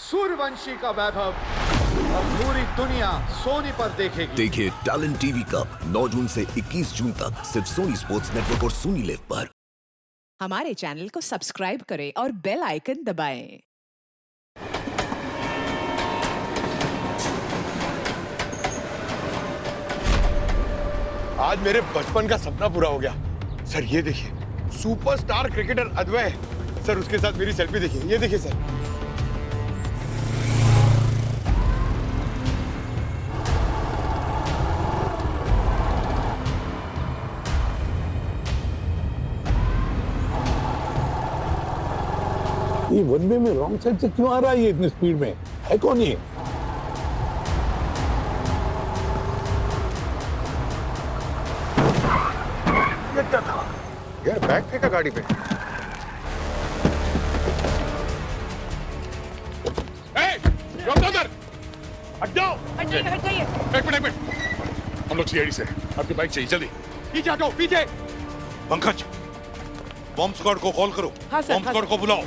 सूर्यवंशी का वैभव अब पूरी दुनिया सोनी पर देखेगी। देखिए टैलेंट टीवी कप 9 जून से 21 जून तक सिर्फ सोनी स्पोर्ट्स नेटवर्क और सोनी लिव पर। हमारे चैनल को सब्सक्राइब करें और बेल आइकन दबाएं। आज मेरे बचपन का सपना पूरा हो गया सर। ये देखिए सुपरस्टार क्रिकेटर अद्वय सर, उसके साथ मेरी सेल्फी देखिए। ये देखिए सर। ये वन वे में रॉन्ग साइड से क्यों आ रहा है ये इतनी स्पीड में? है कौन ये? क्या था यार? बैग फेंका गाड़ी पे। हट जाओ। एक मिनट। हम लोग सीआईडी से, आपकी बाइक चाहिए, जल्दी पीछे हटो, पीछे। पंकज, बॉम्ब स्क्वाड को कॉल करो। हाँ सर, बॉम्ब स्क्वाड को बुलाओ।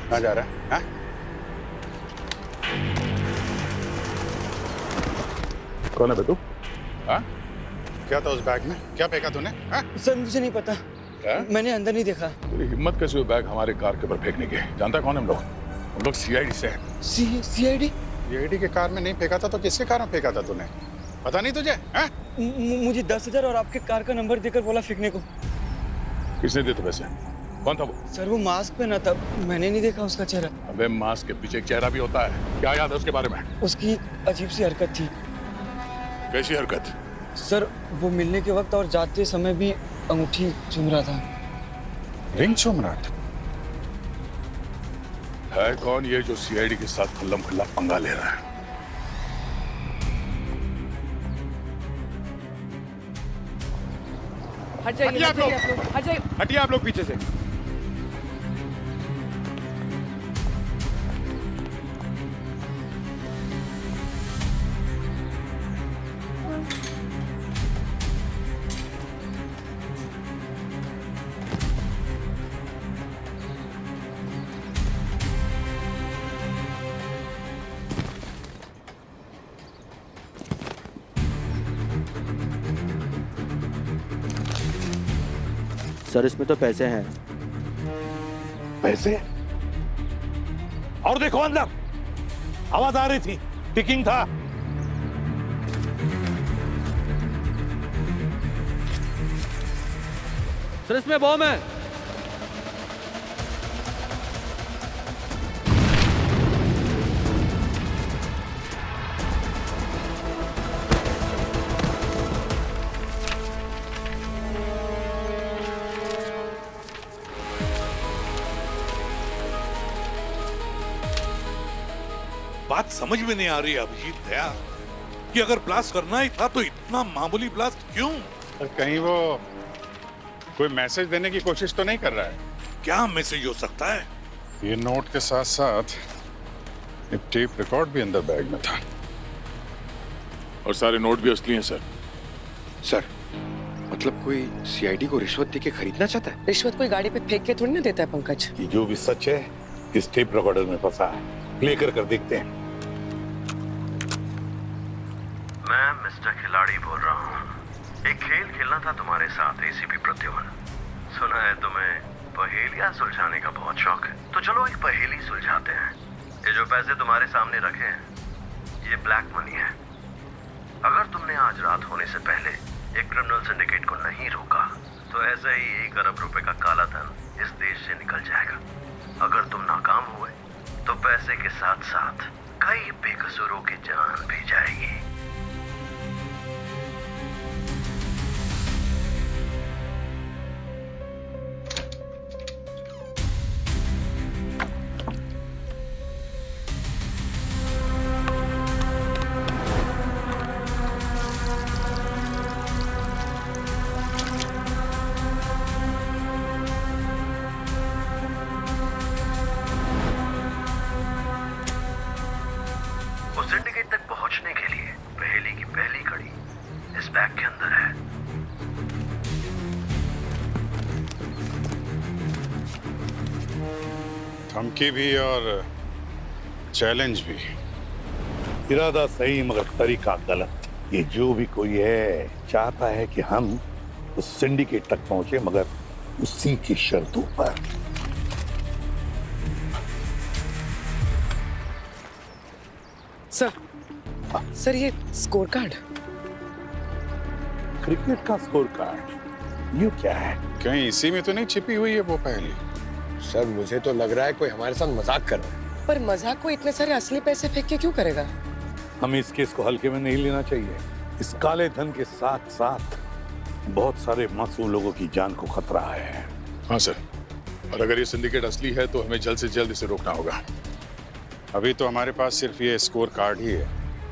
कहाँ जा रहा है? हाँ? कौन है बेटू? हाँ? क्या था उस बैग में? क्या फेंका तूने? हाँ? सर मुझे नहीं पता। क्या? मैंने अंदर नहीं देखा। तेरी हिम्मत कैसे हुई बैग हमारे कार के ऊपर फेंकने के? जानता है कौन है हम लोग? हम लोग सीआईडी से हैं। सीआईडी? सीआईडी के कार में नहीं फेंका था तो किसके कार में फेंका था तूने? पता नहीं तुझे? हाँ? मुझे 10,000 और आपके कार का नंबर देकर बोला फेंकने को। किसने दिए थे पैसे? कौन था वो? सर वो मास्क पहना था, मैंने नहीं देखा उसका चेहरा। अबे मास्क के पीछे एक चेहरा भी होता है। क्या याद है उसके बारे में? उसकी अजीब सी हरकत थी। कैसी हरकत? सर वो मिलने के वक्त और जाते समय भी अंगूठी चूम रहा था। रिंग चूम रहा था? है कौन ये जो सीआईडी के साथ खुल्लम खुल्ला पंगा ले रहा है? हट जाइए आप लोग, हट जाइए। हटिए आप लोग पीछे से। सर इसमें तो पैसे हैं। पैसे? और देखो अंदर आवाज आ रही थी, टिकिंग था। सर इसमें बॉम्ब है। बात समझ में नहीं आ रही अभिजीत दया कि अगर ब्लास्ट करना ही था तो इतना मामूली ब्लास्ट क्यों? और कहीं वो कोई मैसेज देने की कोशिश तो नहीं कर रहा है? क्या मैसेज हो सकता है? ये नोट के साथ साथ एक टेप रिकॉर्ड भी अंदर बैग में था। और सारे नोट भी असली हैं सर। सर मतलब कोई सीआईडी को रिश्वत देके खरीदना चाहता है? रिश्वत कोई गाड़ी पे फेंक के थोड़ी ना देता है पंकज। ये जो भी सच है इस टेप रिकॉर्डर में फंसा है। प्ले कर देखते हैं। मैं मिस्टर खिलाड़ी बोल रहा हूँ। एक खेल खेलना था तुम्हारे साथ एसीपी प्रद्युमन। सुना है तुम्हें पहेलियां सुलझाने का बहुत शौक है, तो चलो एक पहेली सुलझाते हैं। ये जो पैसे तुम्हारे सामने रखे हैं ये ब्लैक मनी है। अगर तुमने आज रात होने से पहले एक क्रिमिनल सिंडिकेट को नहीं रोका तो ऐसे ही 1 अरब रुपए का काला धन इस देश से निकल जाएगा। अगर तुम नाकाम हुए तो पैसे के साथ साथ कई बेकसूरों की जान भी जाएगी। धमकी भी और चैलेंज भी। इरादा सही मगर तरीका गलत। ये जो भी कोई है चाहता है कि हम उस सिंडिकेट तक पहुंचे मगर उसी की शर्तों पर। सर ये स्कोर कार्ड। क्रिकेट का स्कोर कार्ड ये क्या है? कहीं इसी में तो नहीं छिपी हुई है वो पहली? सर मुझे तो लग रहा है कोई हमारे साथ मजाक कर रहा है। पर मजाक को इतने सारे असली पैसे फेंक के क्यों करेगा? हमें इस केस को हल्के में नहीं लेना चाहिए। इस काले धन के साथ साथ बहुत सारे मासूम लोगों की जान को खतरा है। हाँ सर, और अगर ये सिंडिकेट असली है तो हमें जल्द से जल्द इसे रोकना होगा। अभी तो हमारे पास सिर्फ ये स्कोर कार्ड ही है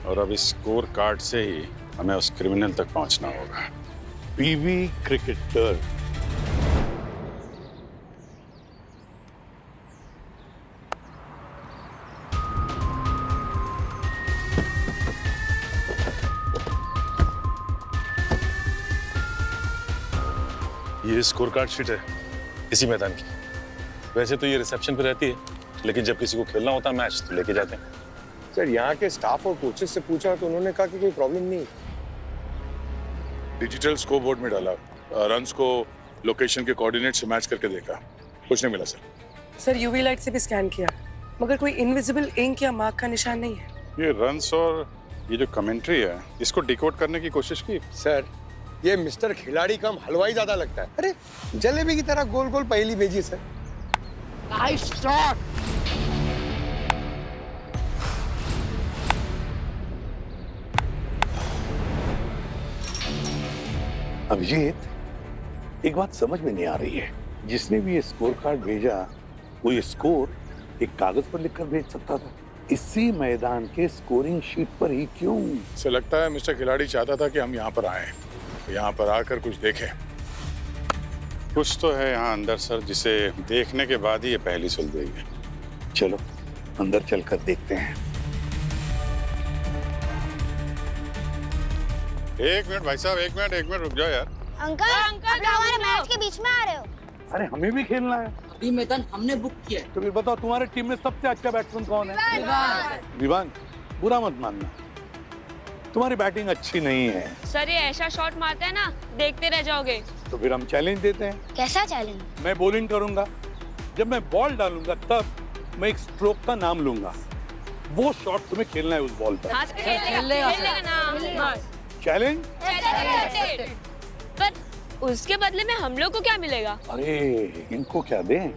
और अब इस स्कोर कार्ड से ही हमें उस क्रिमिनल तक पहुंचना होगा। PV cricketer. ये स्कोर कार्ड शीट है इसी मैदान की। वैसे तो ये रिसेप्शन पे रहती है, लेकिन जब किसी को खेलना होता है मैच तो लेके जाते हैं। सर यहाँ के स्टाफ और कोचेस से पूछा तो उन्होंने कहा कि कोई प्रॉब्लम नहीं। डिजिटल स्कोर बोर्ड में डाला, रन्स को लोकेशन के कोऑर्डिनेट से मैच करके देखा, कुछ नहीं मिला सर। सर यूवी लाइट से भी स्कैन किया मगर कोई इनविजिबल इंक या मार्क का निशान नहीं है। ये रन्स और ये जो कमेंट्री है इसको डिकोड करने की कोशिश की। सर ये मिस्टर खिलाड़ी कम हलवाई ज्यादा लगता है। अरे जलेबी की तरह गोल गोल पहेली भेजिए सर। Nice shot. अभिजीत, एक बात समझ में नहीं आ रही है। जिसने भी ये स्कोर कार्ड भेजा वो ये स्कोर एक कागज पर लिखकर भेज सकता था, इसी मैदान के स्कोरिंग शीट पर ही क्यों? से लगता है मिस्टर खिलाड़ी चाहता था कि हम यहाँ पर आए, यहाँ पर आकर कुछ देखें। कुछ तो है यहाँ अंदर सर जिसे देखने के बाद ही ये पहली सुलझेगी। चलो अंदर चलकर देखते हैं। एक मिनट भाई साहब, एक मिनट रुक जाओ यार। अंकल हमारे मैच के बीच में आ रहे हो? अरे हमें भी खेलना है। अभी मैदान हमने बुक किया है। तो फिर बताओ तुम्हारे टीम में सबसे अच्छा बैट्समैन कौन है? विवान, बुरा मत मानना, तुम्हारी बैटिंग अच्छी नहीं है। सर ये ऐसा शॉट मारते हैं ना, देखते रह जाओगे। तो फिर हम चैलेंज देते हैं। कैसा चैलेंज? मैं बॉलिंग करूंगा, जब मैं बॉल डालूंगा तब मैं एक स्ट्रोक का नाम लूंगा, वो शॉट तुम्हें खेलना है उस बॉल पर। हाँ, खेलेगा ना। चैलेंज? पर उसके बदले में हम लोग को क्या मिलेगा? अरे इनको क्या दें?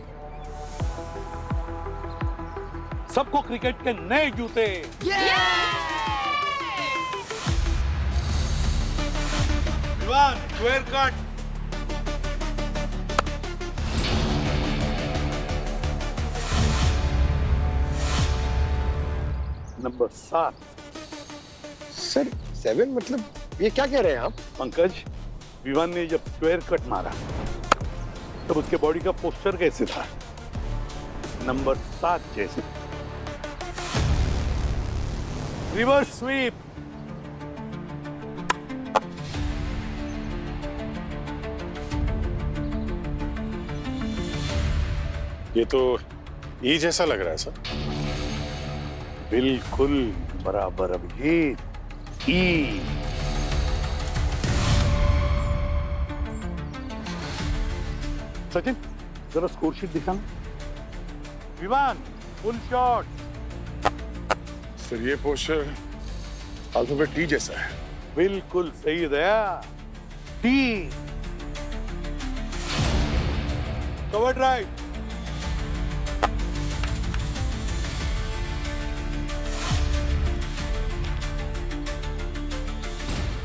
सबको क्रिकेट के नए जूते। Square cut. नंबर 7। सर 7 मतलब ये क्या कह रहे हैं आप? पंकज, विवान ने जब स्क्वायर कट मारा तब उसके बॉडी का पोस्चर कैसे था? नंबर 7 जैसे। Reverse sweep. ये तो ई जैसा लग रहा है सर। बिल्कुल बराबर अभिजीत, ई। सचिन जरा स्कोर शीट दिखाना। Vivaan full shot. सर ये पोस्टर अल्फाबेट टी जैसा है। बिल्कुल सही Daya, T. Cover drive.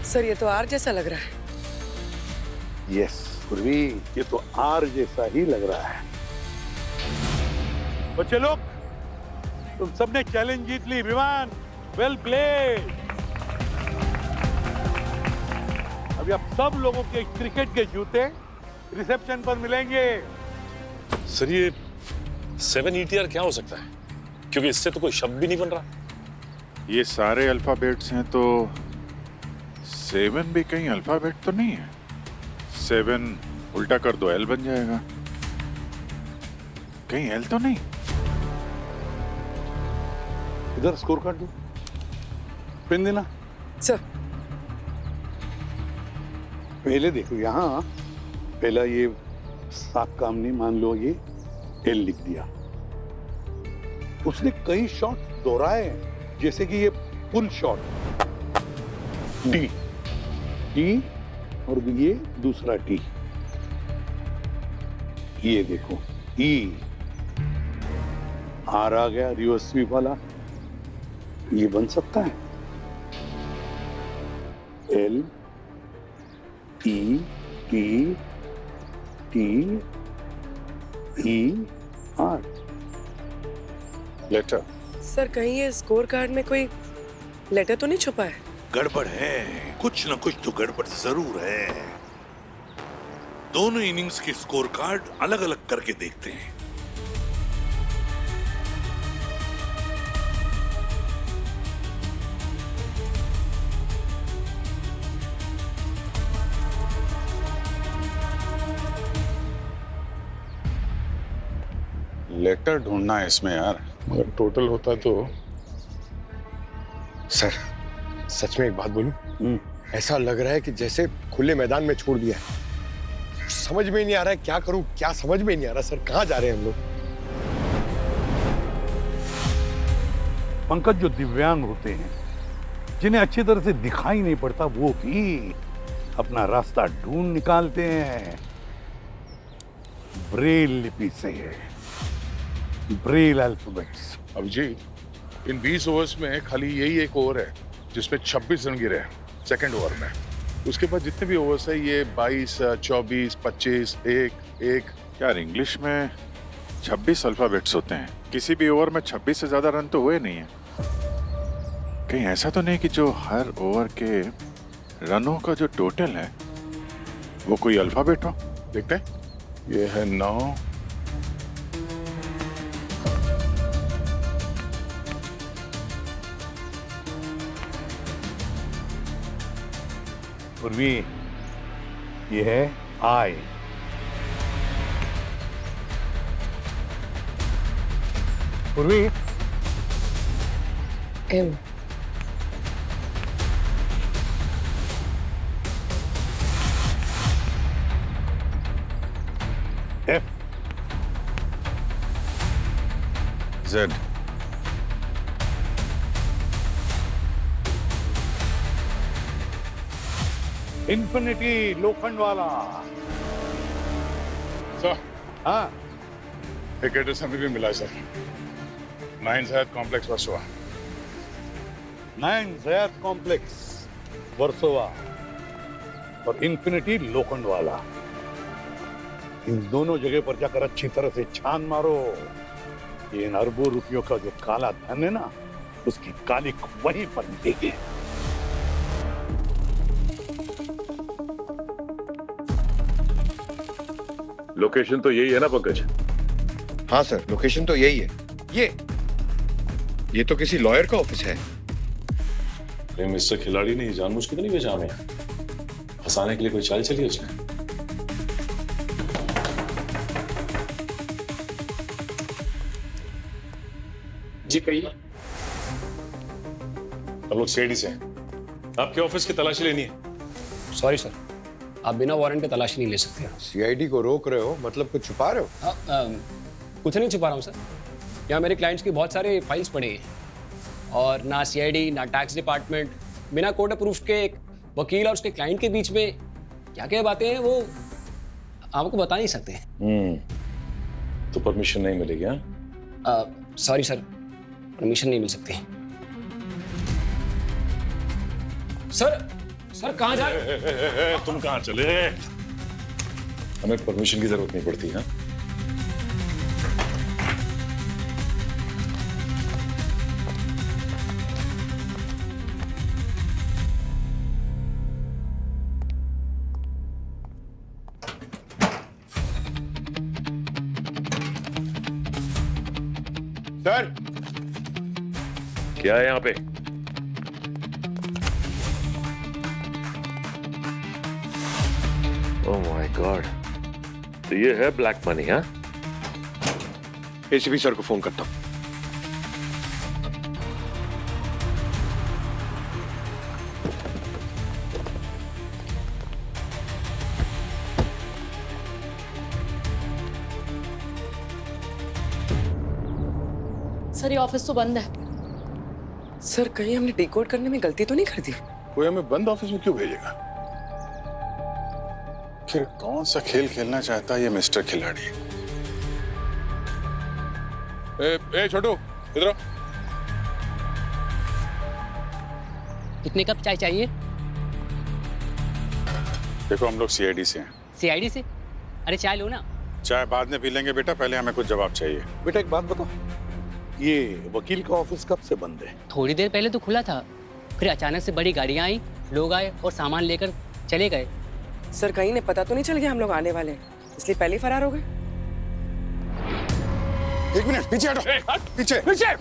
Sir ये तो आर जैसा लग रहा है। यस पूर्वी, ये तो आर जैसा ही लग रहा है। बच्चे लोग, तुम सबने चैलेंज जीत ली। Vivaan well played. अभी आप सब लोगों के क्रिकेट के जूते रिसेप्शन पर मिलेंगे। सर ये 7 ETR क्या हो सकता है? क्योंकि इससे तो कोई शब्द भी नहीं बन रहा। ये सारे अल्फाबेट्स हैं तो 7 भी कहीं अल्फाबेट तो नहीं है। 7 उल्टा कर दो L बन जाएगा। कहीं L तो नहीं? इधर स्कोर कार्ड दो, पेन देना। सर पहले देखो यहाँ, पहला ये साक काम नहीं, मान लो ये एल लिख दिया। उसने कई शॉट दोहराए हैं, जैसे कि ये फुल शॉट डी डी और ये दूसरा डी। ये देखो ई आर आ गया, रिवर्स स्वीप वाला। ये बन सकता है L E T T E R. Letter. Sir कहीं ये स्कोर कार्ड में कोई लेटर तो नहीं छुपा है? गड़बड़ है, कुछ न कुछ तो गड़बड़ जरूर है। दोनों इनिंग्स के स्कोर कार्ड अलग अलग करके देखते हैं। लेटर ढूंढना है इसमें यार, मगर टोटल होता तो। सर सच में एक बात बोलूं, ऐसा लग रहा है कि जैसे खुले मैदान में छोड़ दिया है। समझ में नहीं आ रहा है क्या करूं, क्या समझ में नहीं आ रहा। सर कहां जा रहे हैं हम लोग? पंकज, जो दिव्यांग होते हैं, जिन्हें अच्छी तरह से दिखाई नहीं पड़ता, वो भी अपना रास्ता ढूंढ निकालते हैं ब्रेल लिपि से, ब्रेल अल्फाबेट्स। अभिजीत, इन 20 ओवर्स में खाली यही एक ओवर है जिसमें 26 रन गिरे हैं सेकंड ओवर में। उसके बाद जितने भी ओवर्स है ये 22, 24, 25, 1। यार इंग्लिश में 26 अल्फाबेट्स होते हैं, किसी भी ओवर में 26 से ज्यादा रन तो हुए नहीं है। कहीं ऐसा तो नहीं कि जो हर ओवर के रनों का जो टोटल है वो कोई अल्फाबेट हो? देखते हैं। ये है 9, पूर्वी ये है आई, पूर्वी एम, एफ, जेड, इन्फिनिटी लोखंड वाला। सर हाँ, एक एड्रेस हमें भी मिला है sir, 9 Zayed complex Versova. 9 Zayed complex Versova और इन्फिनिटी लोखंड वाला। इन दोनों जगह पर जाकर अच्छी तरह से छान मारो। ये इन अरबों रुपयों का जो काला धन है ना, उसकी कालिक वहीं पर मिलेगी। लोकेशन तो यही है ना पंकज? हाँ सर, लोकेशन तो यही है। ये तो किसी लॉयर का ऑफिस है। कहीं मिस्टर खिलाड़ी ने जानबूझ के तो नहीं भेजा हमें फंसाने के लिए? कोई चाल चली उसने? जी कहिए। हम लोग सीआईडी से हैं, आपके ऑफिस की तलाशी लेनी है। सॉरी सर, आप बिना वारंट के तलाशी नहीं ले सकते। सीआईडी को रोक रहे हो, मतलब कुछ छुपा रहे हो? कुछ नहीं छुपा रहा हूँ सर। यहाँ मेरे क्लाइंट्स की बहुत सारे फाइल्स पड़े हैं और ना सीआईडी ना टैक्स डिपार्टमेंट बिना कोर्ट अप्रूव के एक वकील और उसके क्लाइंट के बीच में क्या क्या बातें हैं वो आपको बता नहीं सकते। तो परमिशन नहीं मिलेगी? हाँ सॉरी सर, परमिशन नहीं मिल सकती। सर कहाँ जा रहे? तुम कहाँ चले? हमें परमिशन की जरूरत नहीं पड़ती। हाँ सर क्या है यहाँ पे? ओह माय गॉड, तो ये है ब्लैक मनी? हाँ, एसीपी सर को फोन करता हूँ। सर ये ऑफिस तो बंद है। सर कहीं हमने डिकोड करने में गलती तो नहीं कर दी? कोई हमें बंद ऑफिस में क्यों भेजेगा? फिर कौन सा खेल खेलना चाहता है ये मिस्टर खिलाड़ी? ए छोटू इधर आओ। कितने कप चाय चाहिए? देखो हम लोग सीआईडी से हैं। सीआईडी से? अरे चाय लो ना। चाय बाद में पी लेंगे बेटा, पहले हमें कुछ जवाब चाहिए। बेटा एक बात बताओ, ये वकील का ऑफिस कब से बंद है? थोड़ी देर पहले तो खुला था, फिर अचानक से बड़ी गाड़ियां आई, लोग आए और सामान लेकर चले गए। सर कहीं ने पता तो नहीं चल गया हम लोग आने वाले हैं, इसलिए पहले ही फरार हो गए? एक मिनट पीछे हटो। पीछे पीछे।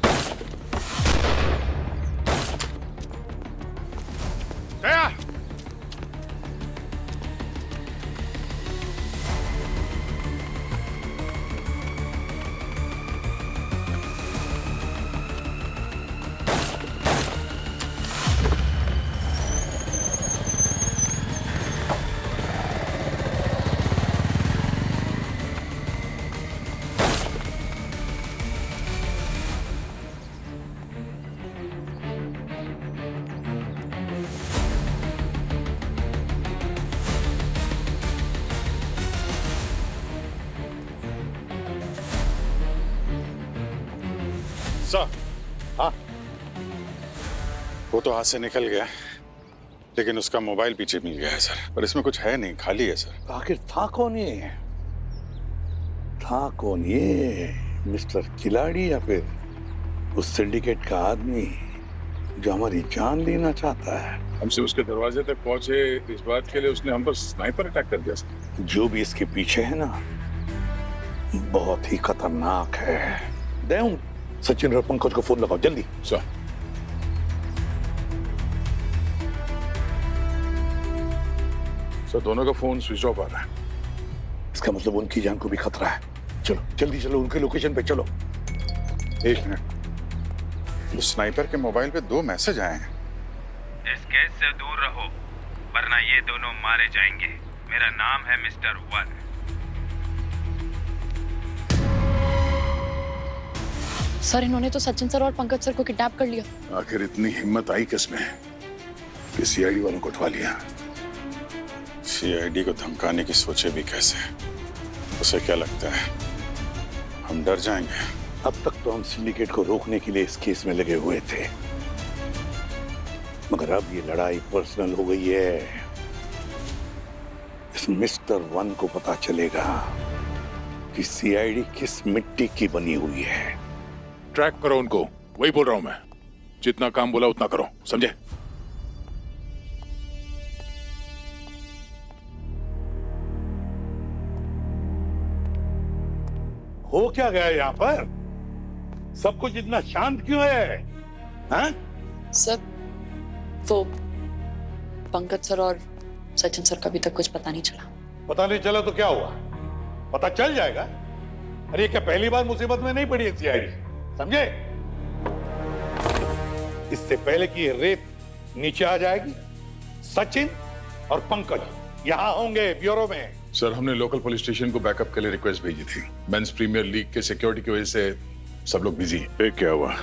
दया! सर, हाँ वो तो हाथ से निकल गया, लेकिन उसका मोबाइल पीछे मिल गया है सर। पर इसमें कुछ है नहीं, खाली है सर। आखिर था कौन ये? था कौन ये? मिस्टर खिलाड़ी या फिर उस सिंडिकेट का आदमी जो हमारी जान लेना चाहता है? हमसे उसके दरवाजे तक पहुंचे इस बात के लिए उसने हम पर स्नाइपर अटैक कर दिया सर। जो भी इसके पीछे है ना, बहुत ही खतरनाक है। देव, सचिन और पंकज को फोन लगाओ जल्दी। सर दोनों का फोन स्विच ऑफ आ रहा है। इसका मतलब उनकी जान को भी खतरा है। चलो जल्दी चलो, उनके लोकेशन पे चलो। एक मिनट, उस स्नाइपर के मोबाइल पे 2 मैसेज आए हैं। इस केस से दूर रहो वरना ये दोनों मारे जाएंगे। मेरा नाम है मिस्टर वन। सर इन्होंने तो सचिन सर और पंकज सर को किडनैप कर लिया। आखिर इतनी हिम्मत आई किसमें कि सीआईडी वालों को उठवा लिया? सीआईडी को धमकाने की सोचे भी कैसे? उसे क्या लगता है हम डर जाएंगे? अब तक तो हम सिंडिकेट को रोकने के लिए इस केस में लगे हुए थे, मगर अब ये लड़ाई पर्सनल हो गई है। इस मिस्टर वन को पता चलेगा कि सीआईडी किस मिट्टी की बनी हुई है। ट्रैक करो उनको, वही बोल रहा हूं मैं। जितना काम बोला उतना करो, समझे? हो क्या गया यहाँ पर? सब कुछ इतना शांत क्यों है? हाँ? सर तो पंकज सर और सचिन सर का अभी तक कुछ पता नहीं चला। पता नहीं चला तो क्या हुआ? पता चल जाएगा। अरे क्या पहली बार मुसीबत में नहीं पड़ी है सीआईडी, समझे? इससे पहले कि ये रेत नीचे आ जाएगी, सचिन और पंकज यहाँ होंगे ब्यूरो में। सर हमने लोकल पुलिस स्टेशन को बैकअप के लिए रिक्वेस्ट भेजी थी। मेंस प्रीमियर लीग के सिक्योरिटी की वजह से सब लोग बिजी हैं। क्या हुआ?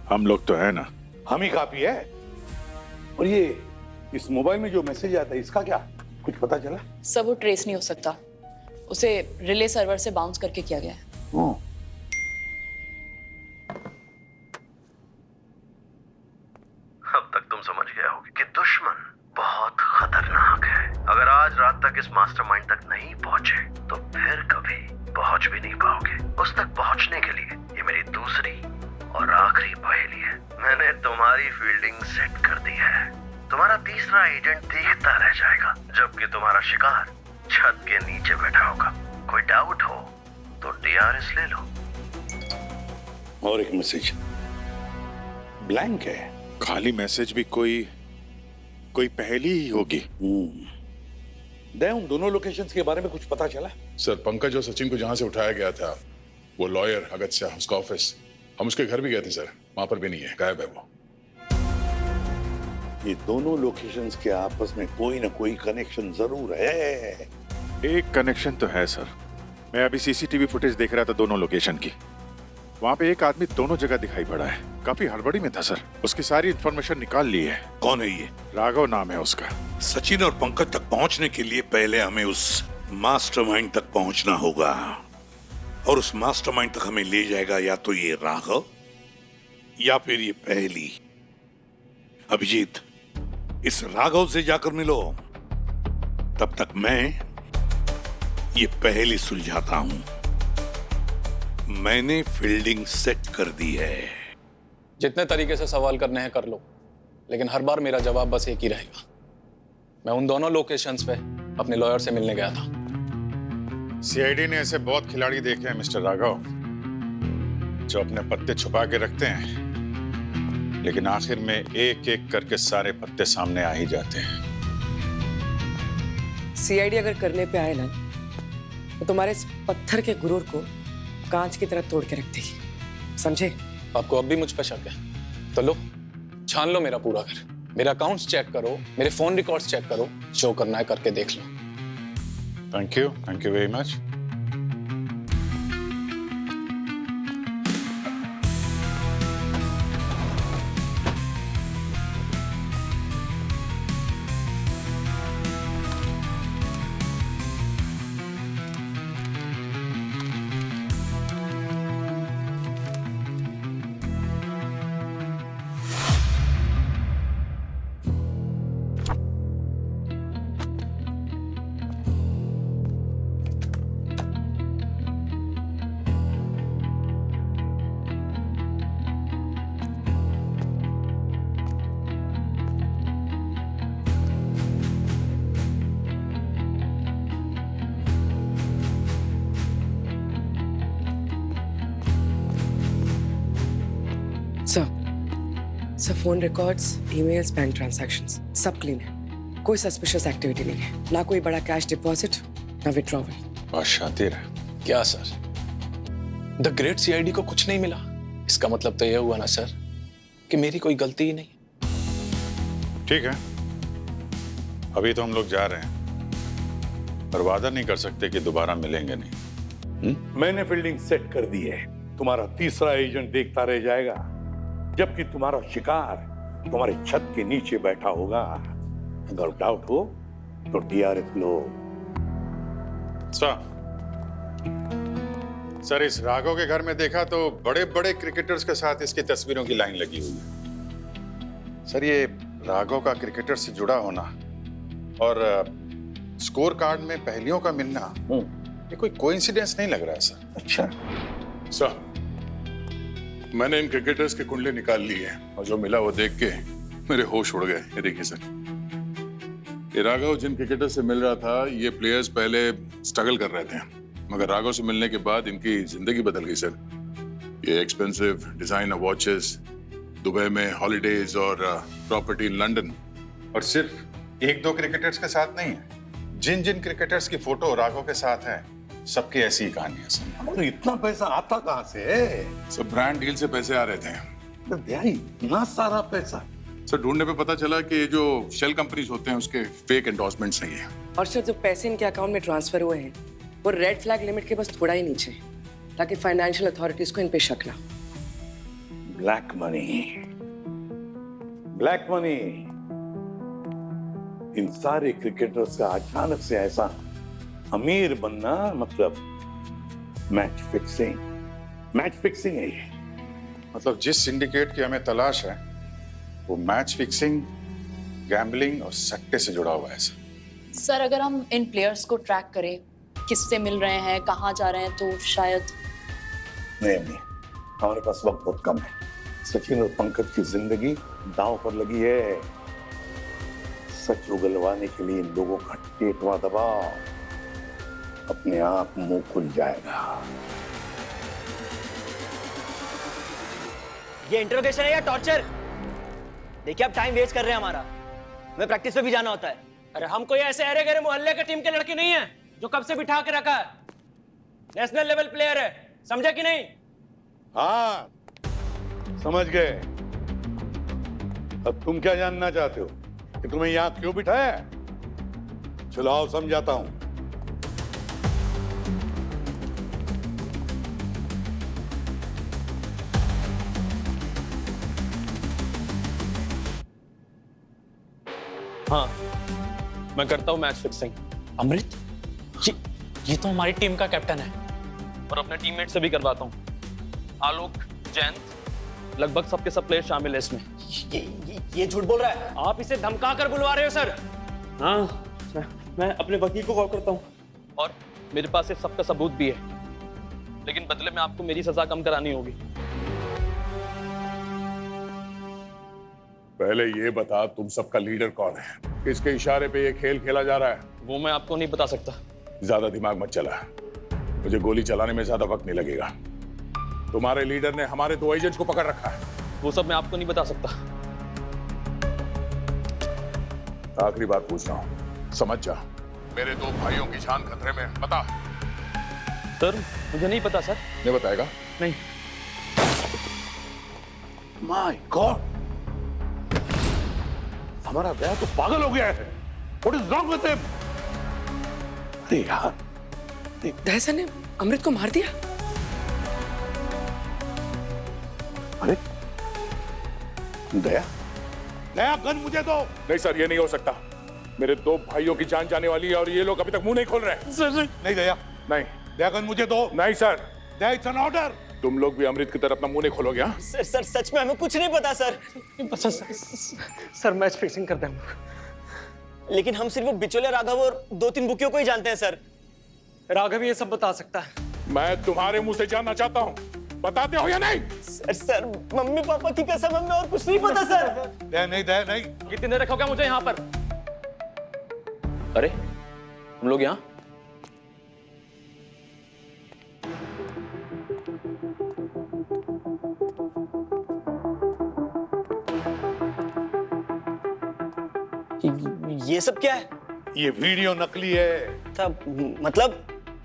हम लोग तो है ना। हम ही काफी है। और ये इस मोबाइल में जो मैसेज आता है इसका क्या कुछ पता चला? सर वो ट्रेस नहीं हो सकता, उसे रिले सर्वर से बाउंस करके किया गया है। अब तक तुम समझ गए होगे कि दुश्मन बहुत खतरनाक है। अगर आज रात तक इस मास्टरमाइंड तक नहीं पहुंचे तो फिर कभी पहुंच भी नहीं पाओगे। उस तक पहुंचने के लिए ये मेरी दूसरी और आखिरी पहेली है। मैंने तुम्हारी फील्डिंग सेट कर दी है। तुम्हारा तीसरा एजेंट देखता रह जाएगा जबकि तुम्हारा शिकार छत के नीचे बैठा होगा। कोई डाउट हो तो डीआरएस ले लो। और एक मैसेज ब्लैंक है। खाली मैसेज भी कोई पहेली ही होगी। उन दोनों लोकेशंस के बारे में कुछ पता चला? सर पंकज और सचिन को जहां से उठाया गया था वो लॉयर अगस्त्या, उसका ऑफिस, हम उसके घर भी गए थे सर, वहां पर भी नहीं है, गायब है वो। ये दोनों लोकेशंस के आपस में कोई ना कोई कनेक्शन जरूर है। एक कनेक्शन तो है सर। मैं अभी सीसीटीवी फुटेज देख रहा था दोनों लोकेशन की। वहाँ पे एक आदमी दोनों जगह दिखाई पड़ा है। काफी हड़बड़ी में था सर। उसकी सारी इंफॉर्मेशन निकाल ली है। कौन है ये? राघव नाम है उसका। सचिन और पंकज तक पहुंचने के लिए पहले हमें उस मास्टरमाइंड तक पहुंचना होगा, और उस मास्टरमाइंड तक हमें ले जाएगा या तो ये राघव या फिर ये पहेली। अभिजीत, इस राघव से जाकर मिलो, तब तक मैं ये पहेली सुलझाता हूं। मैंने फील्डिंग सेट कर दी है। जितने तरीके से सवाल करने हैं कर लो, लेकिन हर बार मेरा जवाब बस एक ही रहेगा। मैं उन दोनों लोकेशंस पे अपने लॉयर से मिलने गया था। सीआईडी ने ऐसे बहुत खिलाड़ी देखे हैं मिस्टर राघव, जो अपने पत्ते छुपा के रखते हैं, लेकिन आखिर में एक एक करके सारे पत्ते सामने आ ही जाते हैं। सीआईडी अगर करने पे आए ना, तो तुम्हारे इस पत्थर के गुरूर को कांच की तरह तोड़ के रख देगी, समझे? आपको अब भी मुझ पर शक है? तो लो, छान लो मेरा पूरा घर, मेरे अकाउंट्स चेक करो, मेरे फोन रिकॉर्ड्स चेक करो, जो करना है करके देख लो। Thank you very much. Sir, phone records, emails, bank transactions सब क्लीन है। कोई सस्पिशियस एक्टिविटी नहीं है, ना कोई बड़ा कैश डिपॉजिट, ना विड्रॉवल। बहुत शातिर है। क्या सर, द ग्रेट सीआईडी को कुछ नहीं मिला? इसका मतलब तो यह हुआ ना सर कि मेरी कोई गलती ही नहीं। ठीक है, अभी तो हम लोग जा रहे हैं, पर वादा नहीं कर सकते कि दोबारा मिलेंगे नहीं। मैंने फील्डिंग सेट कर दी है। तुम्हारा तीसरा एजेंट देखता रह जाएगा, जबकि तुम्हारा शिकार तुम्हारे छत के नीचे बैठा होगा। अगर डाउट हो तो डीआरएस लो। सर, इस राघव के घर में देखा तो बड़े बड़े क्रिकेटर्स के साथ इसकी तस्वीरों की लाइन लगी हुई है। सर, ये राघव का क्रिकेटर से जुड़ा होना और स्कोर कार्ड में पहेलियों का मिलना, ये कोई कोइंसिडेंस नहीं लग रहा है सर। अच्छा सर, मैंने इन क्रिकेटर्स के कुंडले निकाल लिए हैं, और जो मिला वो देख के मेरे होश उड़ गए। ये देखिए सर, ये राघव जिन क्रिकेटर से मिल रहा था, ये प्लेयर्स पहले स्ट्रगल कर रहे थे, मगर राघव से मिलने के बाद इनकी जिंदगी बदल गई सर। ये एक्सपेंसिव डिजाइनर वॉचेस, दुबई में हॉलीडेज और प्रॉपर्टी इन लंदन। और सिर्फ एक दो क्रिकेटर्स के साथ नहीं है, जिन जिन क्रिकेटर्स की फोटो राघव के साथ है, सबकी ऐसी ही कहानी है सर। तो इतना पैसा आता कहाँ से है? सब ब्रांड डील से पैसे आ रहे थे। इतना सारा पैसा? सर, ढूंढने पे पता चला कि ये जो शेल कंपनीज होते हैं उसके फेक एंडोर्समेंट्स नहीं है। और सर, जो पैसे इनके अकाउंट में ट्रांसफर हुए हैं वो रेड फ्लैग लिमिट के बस थोड़ा ही नीचे, ताकि फाइनेंशियल अथॉरिटीज को इन पे शक ना। Black money, black money. इन सारे क्रिकेटर्स का अचानक से ऐसा अमीर बनना मतलब मैच फिक्सिंग। मैच फिक्सिंग है ये। मतलब जिस सिंडिकेट की हमें तलाश है, वो मैच फिक्सिंग, गैम्बलिंग और सट्टे से जुड़ा हुआ है सर। सर, अगर हम इन प्लेयर्स को ट्रैक करें, किससे मिल रहे हैं, कहाँ जा रहे हैं, तो शायद। नहीं, हमारे पास वक्त बहुत कम है। सचिन और पंकज की जिंदगी दांव पर लगी है। सच उगलवाने के लिए इन लोगों का टेटवा दबाओ, अपने आप मुंह खुल जाएगा। ये इंटरोगेशन है या टॉर्चर? देखिए, आप टाइम वेस्ट कर रहे हैं हमारा। हमें प्रैक्टिस पे भी जाना होता है। अरे हम कोई ऐसे अरे गरे मोहल्ले के टीम के लड़के नहीं है जो कब से बिठा के रखा है। नेशनल लेवल प्लेयर है, समझे कि नहीं? हाँ, समझ गए। अब तुम क्या जानना चाहते हो कि तुम्हें यहां क्यों बिठाया? चलो आओ, समझाता हूं। हाँ, मैं करता हूँ मैच फिक्सिंग। अमृत, ये तो हमारी टीम का कैप्टन है। और अपने टीममेट से भी करवाता हूँ। आलोक, जयंत, लगभग सबके सब प्लेयर शामिल है इसमें। ये झूठ बोल रहा है। आप इसे धमका कर बुलवा रहे हो सर। हाँ, मैं अपने वकील को कॉल करता हूँ। और मेरे पास इस सबका सबूत भी है, लेकिन बदले में आपको मेरी सजा कम करानी होगी। पहले ये बता, तुम सबका लीडर कौन है? किसके इशारे पे ये खेल खेला जा रहा है? वो मैं आपको नहीं बता सकता। ज्यादा दिमाग मत चला, मुझे गोली चलाने में ज्यादा वक्त नहीं लगेगा। तुम्हारे लीडर ने हमारे 2 एजेंट्स को पकड़ रखा है। वो सब मैं आपको नहीं बता सकता। आखिरी बात पूछ रहा हूँ, समझ जा, मेरे 2 भाइयों की जान खतरे में। बता। सर, मुझे नहीं पता सर। नहीं बताएगा? नहीं। माय गॉड, हमारा दया तो पागल हो गया है। What is wrong with him? अरे यार, दया सर ने अमृत को मार दिया। अरे दया, दया गन मुझे दो। नहीं सर, ये नहीं हो सकता। मेरे 2 भाइयों की जान जाने वाली है और ये लोग अभी तक मुंह नहीं खोल रहे। सर नहीं दया, नहीं दया गन मुझे दो। नहीं sir, Daya it's an order. तुम लोग भी अमृत की तरह अपना मुंह नहीं खोलोगे? हाँ सर, सच में हमें कुछ नहीं पता सर। सर मैच फिक्सिंग करते हैं। लेकिन हम सिर्फ वो बिचौलिया राघव और 2-3 बुकियों को ही जानते हैं सर। राघव ये सब बता सकता है। मैं तुम्हारे मुंह से जानना चाहता हूँ, बताते हो या नहीं? सर, मम्मी पापा की कसम, हमें और कुछ नहीं पता सर। दया नहीं। कितनी देर रखोगे मुझे यहाँ पर? अरे हम लोग यहाँ? ये सब क्या है? ये वीडियो नकली है।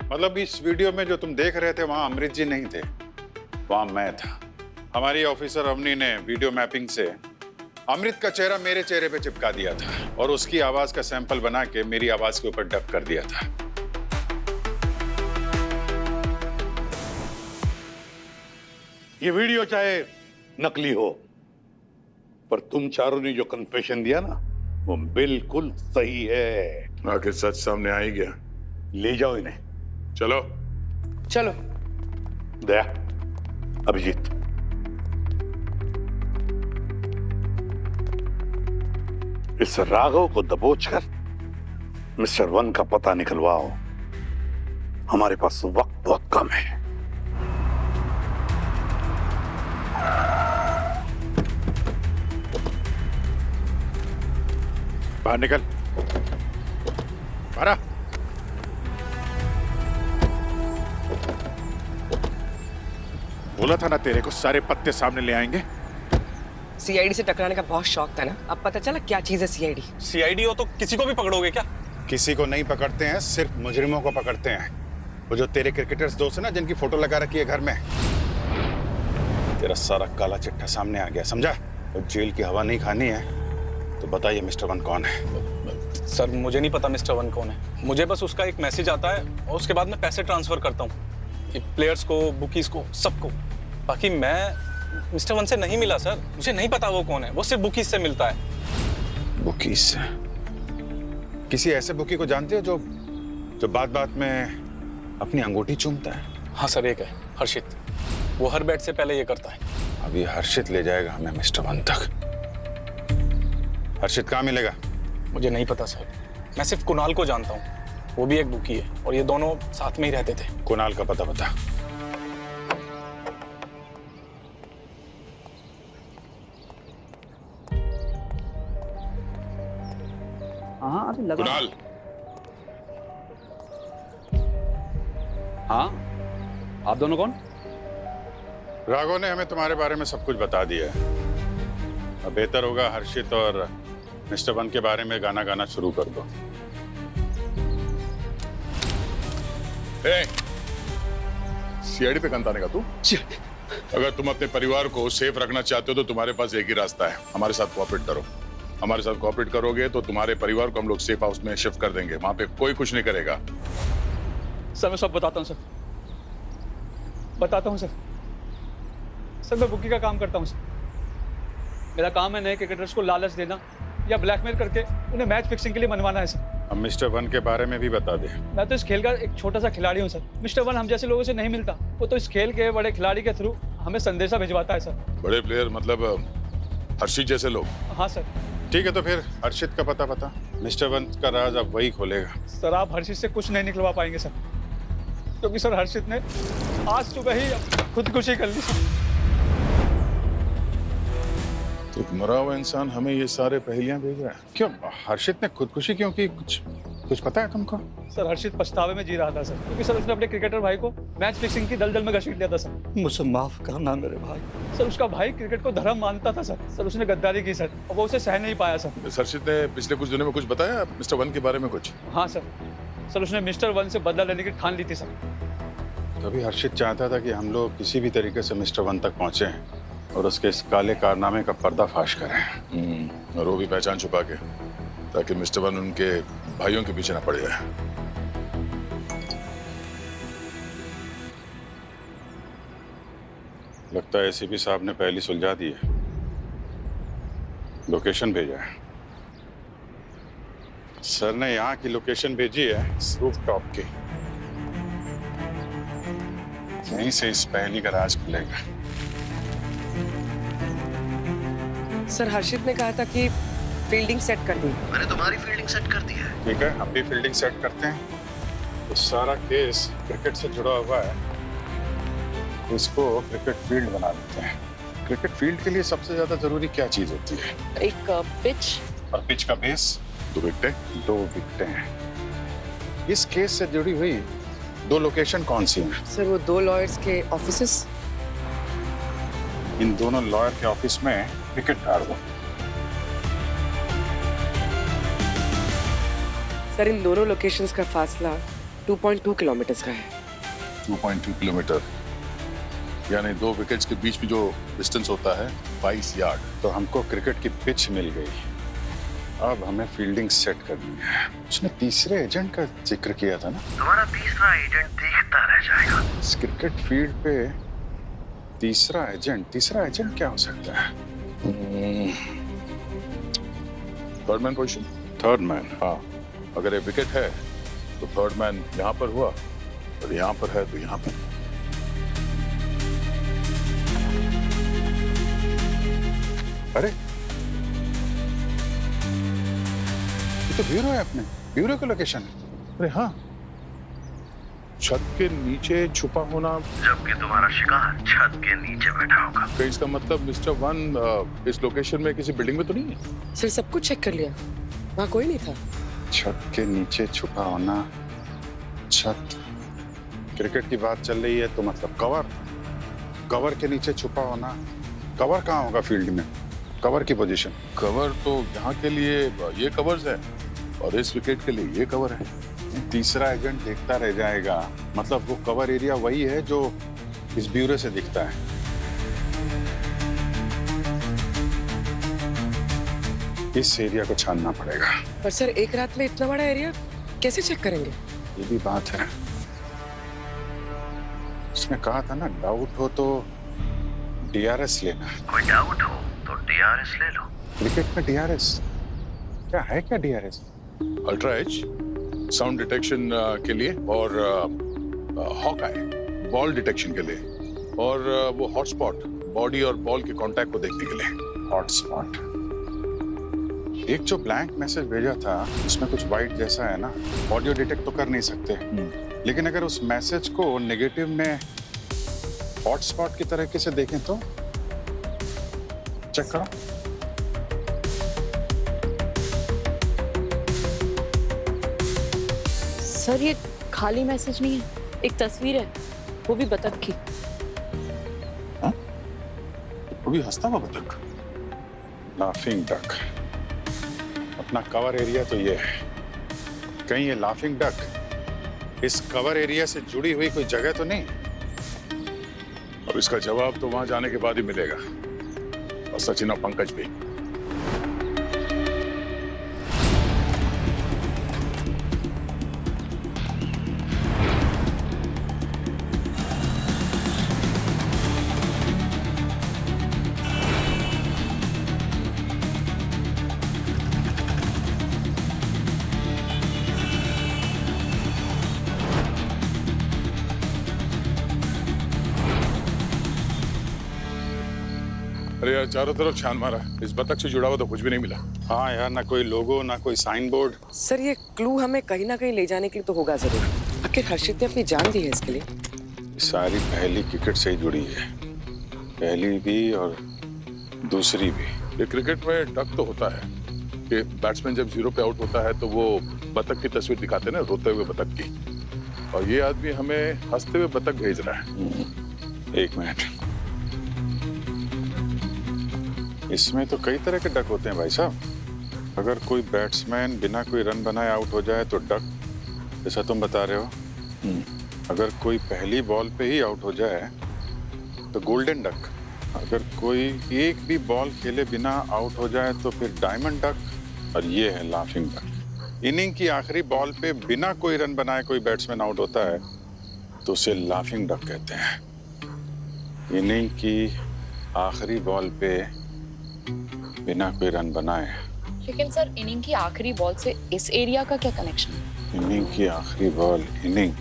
मतलब इस वीडियो में जो तुम देख रहे थे वहां अमृत जी नहीं थे, वहां मैं था। हमारी ऑफिसर अवनी ने वीडियो मैपिंग से अमृत का चेहरा मेरे चेहरे पे चिपका दिया था और उसकी आवाज का सैंपल बना के मेरी आवाज के ऊपर डब कर दिया था। ये वीडियो चाहे नकली हो, पर तुम चारों ने जो कन्फेशन दिया ना, वो बिल्कुल सही है। आखिर सच सामने आ ही गया। ले जाओ इन्हें। चलो चलो। दया, अभिजीत, इस राघव को दबोच कर मिस्टर 1 का पता निकलवाओ। हमारे पास वक्त बहुत कम है। बाहर निकल, बाहर। बोला था ना तेरे को सारे पत्ते सामने ले आएंगे। सीआईडी से टकराने का बहुत शौक था ना, अब पता चला क्या चीज है सीआईडी। सीआईडी हो तो किसी को भी पकड़ोगे क्या? किसी को नहीं पकड़ते हैं, सिर्फ मुजरिमों को पकड़ते हैं। वो जो तेरे क्रिकेटर्स दोस्त है ना, जिनकी फोटो लगा रखी है घर में, तेरा सारा काला चिट्ठा सामने आ गया, समझा? और जेल की हवा नहीं खानी है तो बताइए मिस्टर 1 कौन है? सर मुझे नहीं पता मिस्टर 1 कौन है। मुझे बस उसका एक मैसेज आता है और उसके बाद मैं पैसे ट्रांसफर करता हूँ प्लेयर्स को, बुकीज को, सबको। बाकी मैं मिस्टर 1 से नहीं मिला सर, मुझे नहीं पता वो कौन है। वो सिर्फ बुकीज से मिलता है। बुकीज से? किसी ऐसे बुकी को जानते हो जो बात बात में अपनी अंगूठी चूमता है? हाँ सर, एक है हर्षित, वो हर बैट से पहले ये करता है। अभी हर्षित ले जाएगा हमें मिस्टर 1 तक। हर्षित कहाँ मिलेगा? मुझे नहीं पता सर, मैं सिर्फ कुणाल को जानता हूँ, वो भी एक बुकी है और ये दोनों साथ में ही रहते थे। कुणाल का पता बता। हाँ अभी लगा। कुणाल। हाँ, आप दोनों कौन? राघव ने हमें तुम्हारे बारे में सब कुछ बता दिया है। अब बेहतर होगा हर्षित और मिस्टर 1 के बारे में गाना गाना शुरू कर दो। सीआईडी पे गन ताने का तू? अगर तुम अपने परिवार को सेफ रखना चाहते हो तो तुम्हारे पास एक ही रास्ता है, हमारे साथ कोऑपरेट करो। हमारे साथ कोऑपरेट करोगे तो तुम्हारे परिवार को हम लोग सेफ हाउस में शिफ्ट कर देंगे, वहां पे कोई कुछ नहीं करेगा। सर मैं सब बताता हूँ सर, बताता हूँ सर। सर मैं बुकी का काम करता हूँ सर। मेरा काम है नए क्रिकेटर्स को लालच देना या ब्लैकमेल करके उन्हें मैच फिक्सिंग के लिए मनवाना है सर। अब मिस्टर वन के बारे में भी बता दे। मैं तो इस खेल का एक छोटा सा खिलाड़ी हूँ सर। मिस्टर वन हम जैसे लोगों से नहीं मिलता, वो तो इस खेल के बड़े खिलाड़ी के थ्रू हमें संदेशा भिजवाता है सर। बड़े प्लेयर मतलब हर्षित जैसे लोग? हाँ सर। ठीक है, तो फिर हर्षित का पता बता। मिस्टर वन का राज अब वही खोलेगा। सर आप हर्षित से कुछ नहीं निकलवा पाएंगे सर, क्योंकि सर हर्षित ने आज सुबह ही खुदकुशी कर ली सर। तो एक मरा हुआ इंसान हमें ये सारे पहेलियां भेज रहा है। क्यों हर्षित ने खुदकुशी क्यों की? कुछ पता है तुमको? सर हर्षित पछतावे में जी रहा था सर, क्योंकि सर उसने अपने क्रिकेटर भाई को मैच फिक्सिंग की दलदल में घसीट लिया था सर। मुझे माफ करना मेरे भाई। सर उसका भाई क्रिकेट को धर्म मानता था सर उसने गद्दारी की सर, और वो उसे सह नहीं पाया सर। हर्षित ने पिछले कुछ दिनों में कुछ बताया मिस्टर वन के बारे में कुछ? हाँ सर उसने मिस्टर वन से बदला लेने की ठान ली थी सर। तभी हर्षित चाहता था कि हम लोग किसी भी तरीके से मिस्टर वन तक पहुंचे और उसके इस काले कारनामे का पर्दाफाश करें। और वो भी पहचान छुपा के, ताकि मिस्टर वन उनके भाइयों के पीछे ना पड़ जाए। लगता है एसीपी साहब ने पहली सुलझा दी है। लोकेशन भेजा है सर ने, यहाँ की लोकेशन भेजी है रूफटॉप की। यहीं से इस पहेली का राज खुलेगा। सर हर्षित ने कहा था कि फील्डिंग सेट कर दी। मैंने तुम्हारी फील्डिंग सेट कर दी है। ठीक है, हम भी फील्डिंग सेट करते हैं। तो सारा केस क्रिकेट से जुड़ा हुआ है, इसको क्रिकेट फील्ड बना देते हैं। क्रिकेट फील्ड के लिए सबसे ज्यादा जरूरी क्या चीज होती है? एक पिच। और पिच का बेस 2 विकेटें। 2 विकेटें हैं। इस केस से जुड़ी हुई 2 लोकेशन कौन सी हैं? सर वो 2 लॉयर्स के ऑफिसेस। इन दोनों लॉयर के ऑफिस में विकेट डाल दो। सर इन दोनों लोकेशंस का फासला 2.2 किलोमीटर का है। 2.2 किलोमीटर, यानी 2 विकेट्स के बीच में जो डिस्टेंस होता है 22 यार्ड। तो हमको क्रिकेट की पिच मिल गई, अब हमें फील्डिंग सेट करनी है। उसने तीसरे एजेंट का जिक्र किया था ना? तुम्हारा तीसरा एजेंट देखता रह जाएगा। इस क्रिकेट फील्ड पे तीसरा एजेंट क्या हो सकता है? Third man position. Third man, हाँ। अगर ये विकेट है तो थर्ड मैन यहाँ पर हुआ, और यहाँ पर है तो यहाँ पर। अरे ये तो ब्यूरो है, अपने ब्यूरो का लोकेशन है। अरे हाँ, छत के नीचे छुपा होना। जबकि तुम्हारा शिकार छत के नीचे बैठा होगा। तो इसका मतलब मिस्टर वन इस लोकेशन में किसी बिल्डिंग में तो नहीं है? सर सब कुछ चेक कर लिया, वहाँ कोई नहीं था। छत के नीचे छुपा होना, छत, क्रिकेट की बात चल रही है तो मतलब कवर के नीचे छुपा होना। कवर कहाँ होगा फील्ड में? कवर की पोजीशन? कवर तो यहाँ के लिए ये कवर्स है, और इस विकेट के लिए ये कवर है। तीसरा एजेंट देखता रह जाएगा, मतलब वो कवर एरिया वही है जो इस ब्यूरो से दिखता है। इस एरिया को छानना पड़ेगा। पर सर एक रात में इतना बड़ा एरिया कैसे चेक करेंगे? ये भी बात है। उसने कहा था ना, डाउट हो तो डीआरएस लेना। कोई डाउट हो तो डीआरएस ले लो। क्रिकेट में डीआरएस क्या है? क्या DRS? Ultra edge sound detection के लिए, और हॉक आई बॉल डिटेक्शन के लिए, और वो हॉटस्पॉट बॉडी और बॉल के कांटेक्ट को देखने के लिए। हॉटस्पॉट। एक जो ब्लैंक मैसेज भेजा था उसमें कुछ वाइट जैसा है ना, ऑडियो डिटेक्ट तो कर नहीं सकते, लेकिन अगर उस मैसेज को नेगेटिव में हॉटस्पॉट की तरीके से देखें तो चेक करो। सर ये खाली मैसेज नहीं है, एक तस्वीर है, वो भी बतख की। वो भी हंसता हुआ बतख? Laughing duck. अपना कवर एरिया तो ये है, कहीं ये लाफिंग डक इस कवर एरिया से जुड़ी हुई कोई जगह तो नहीं? अब इसका जवाब तो वहां जाने के बाद ही मिलेगा, और सचिन और पंकज भी। अरे यार चारों तरफ छान मारा, इस बतख से जुड़ा हुआ तो कुछ भी नहीं मिला। हाँ यार, ना कोई लोगो ना कोई साइन बोर्ड। सर ये क्लू हमें कहीं ना कहीं ले जाने के लिए तो होगा जरूर। आखिर हर्षित ने अपनी जान दी है इसके लिए। सारी पहली क्रिकेट से ही जुड़ी है, पहली भी और दूसरी भी। ये क्रिकेट में डक तो होता है कि बैट्समैन जब 0 पे आउट होता है तो वो बतख की तस्वीर दिखाते हैं ना, रोते हुए बतख की। और ये आदमी हमें हंसते हुए बतख भेज रहा है। एक मिनट, इसमें तो कई तरह के डक होते हैं भाई साहब। अगर कोई बैट्समैन बिना कोई रन बनाए आउट हो जाए तो डक, जैसा तुम बता रहे हो। अगर कोई पहली बॉल पे ही आउट हो जाए तो गोल्डन डक। अगर कोई एक भी बॉल खेले बिना आउट हो जाए तो फिर डायमंड डक। और ये है लाफिंग डक। इनिंग की आखिरी बॉल पे बिना कोई रन बनाए कोई बैट्समैन आउट होता है तो उसे लाफिंग डक कहते हैं। इनिंग की आखिरी बॉल पे बिना कोई रन बनाए। लेकिन सर इनिंग की आखिरी बॉल से इस एरिया का क्या कनेक्शन है? इनिंग की आखिरी बॉल, इनिंग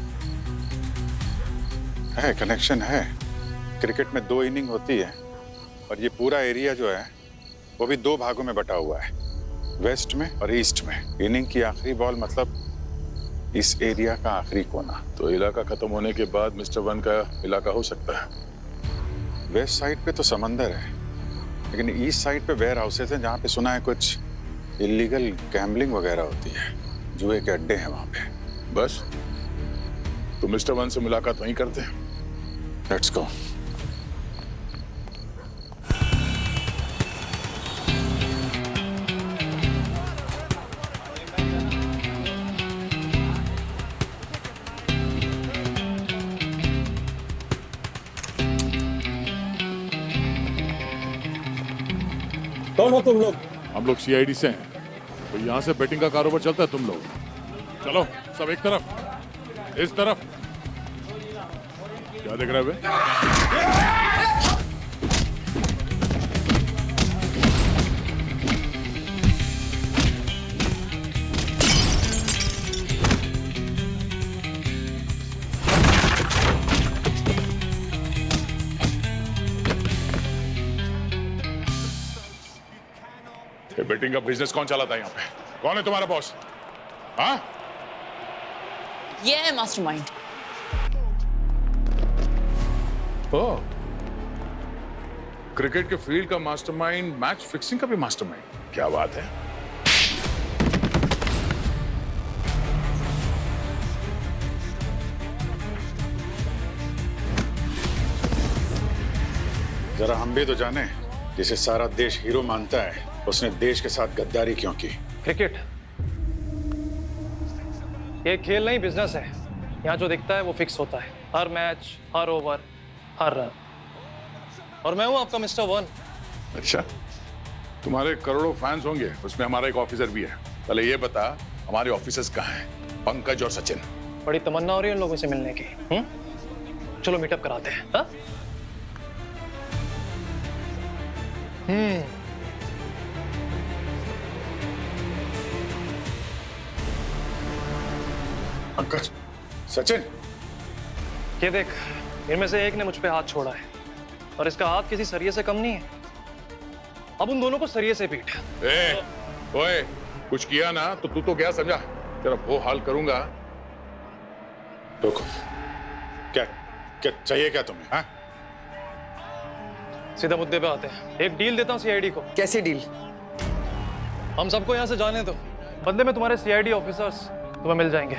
है, कनेक्शन है। क्रिकेट में 2 इनिंग होती है और ये पूरा एरिया जो है वो भी 2 भागों में बटा हुआ है, वेस्ट में और ईस्ट में। इनिंग की आखिरी बॉल मतलब इस एरिया का आखिरी कोना। तो इलाका खत्म होने के बाद मिस्टर वन का इलाका हो सकता है। वेस्ट साइड पे तो समंदर है, लेकिन ईस्ट साइड पे वेयर हाउसेस हैं जहाँ पे सुना है कुछ इलीगल गैम्बलिंग वगैरह होती है, जुए के अड्डे हैं वहाँ पे। बस तो मिस्टर वन से मुलाकात वहीं करते हैं। Let's go. कौन हो तुम लोग? हम लोग CID से हैं। तो यहाँ से बेटिंग का कारोबार चलता है। तुम लोग चलो सब एक तरफ, इस तरफ। क्या देख रहे हो? बेटिंग का बिजनेस कौन चलाता है यहाँ पे? कौन है तुम्हारा बॉस? हाँ? ये है मास्टरमाइंड। ओह, क्रिकेट के फील्ड का मास्टरमाइंड, मैच फिक्सिंग का भी मास्टरमाइंड। क्या बात है। जरा हम भी तो जाने, जिसे सारा देश हीरो मानता है उसने देश के साथ गद्दारी क्यों की? क्रिकेट ये खेल नहीं, बिजनेस है। यहाँ जो दिखता है वो फिक्स होता है, हर मैच, हर ओवर, हर रन। और मैं हूँ आपका मिस्टर वन। अच्छा, तुम्हारे करोड़ों फैंस होंगे, उसमें हमारा एक ऑफिसर भी है। पहले ये बता, हमारे ऑफिसर्स कहाँ हैं? पंकज और सचिन। बड़ी तमन्ना हो रही है उन लोगों से मिलने की। चलो मीटअप कराते हैं। हाँ? पंकज, सचिन, ये देख, इनमें से एक ने मुझ पे हाथ छोड़ा है और इसका हाथ किसी सरिये से कम नहीं है। अब उन दोनों को सरिये से पीट। ओए, कुछ किया ना तो तू तो क्या समझा? तेरा वो हाल करूंगा। रुको, क्या क्या चाहिए क्या तुम्हें? हाँ? सीधा मुद्दे पे आते हैं। एक डील देता हूँ CID को। कैसी डील? हम सबको यहाँ से जाने दो, बदले में तुम्हारे CID ऑफिसर्स तुम्हें मिल जाएंगे।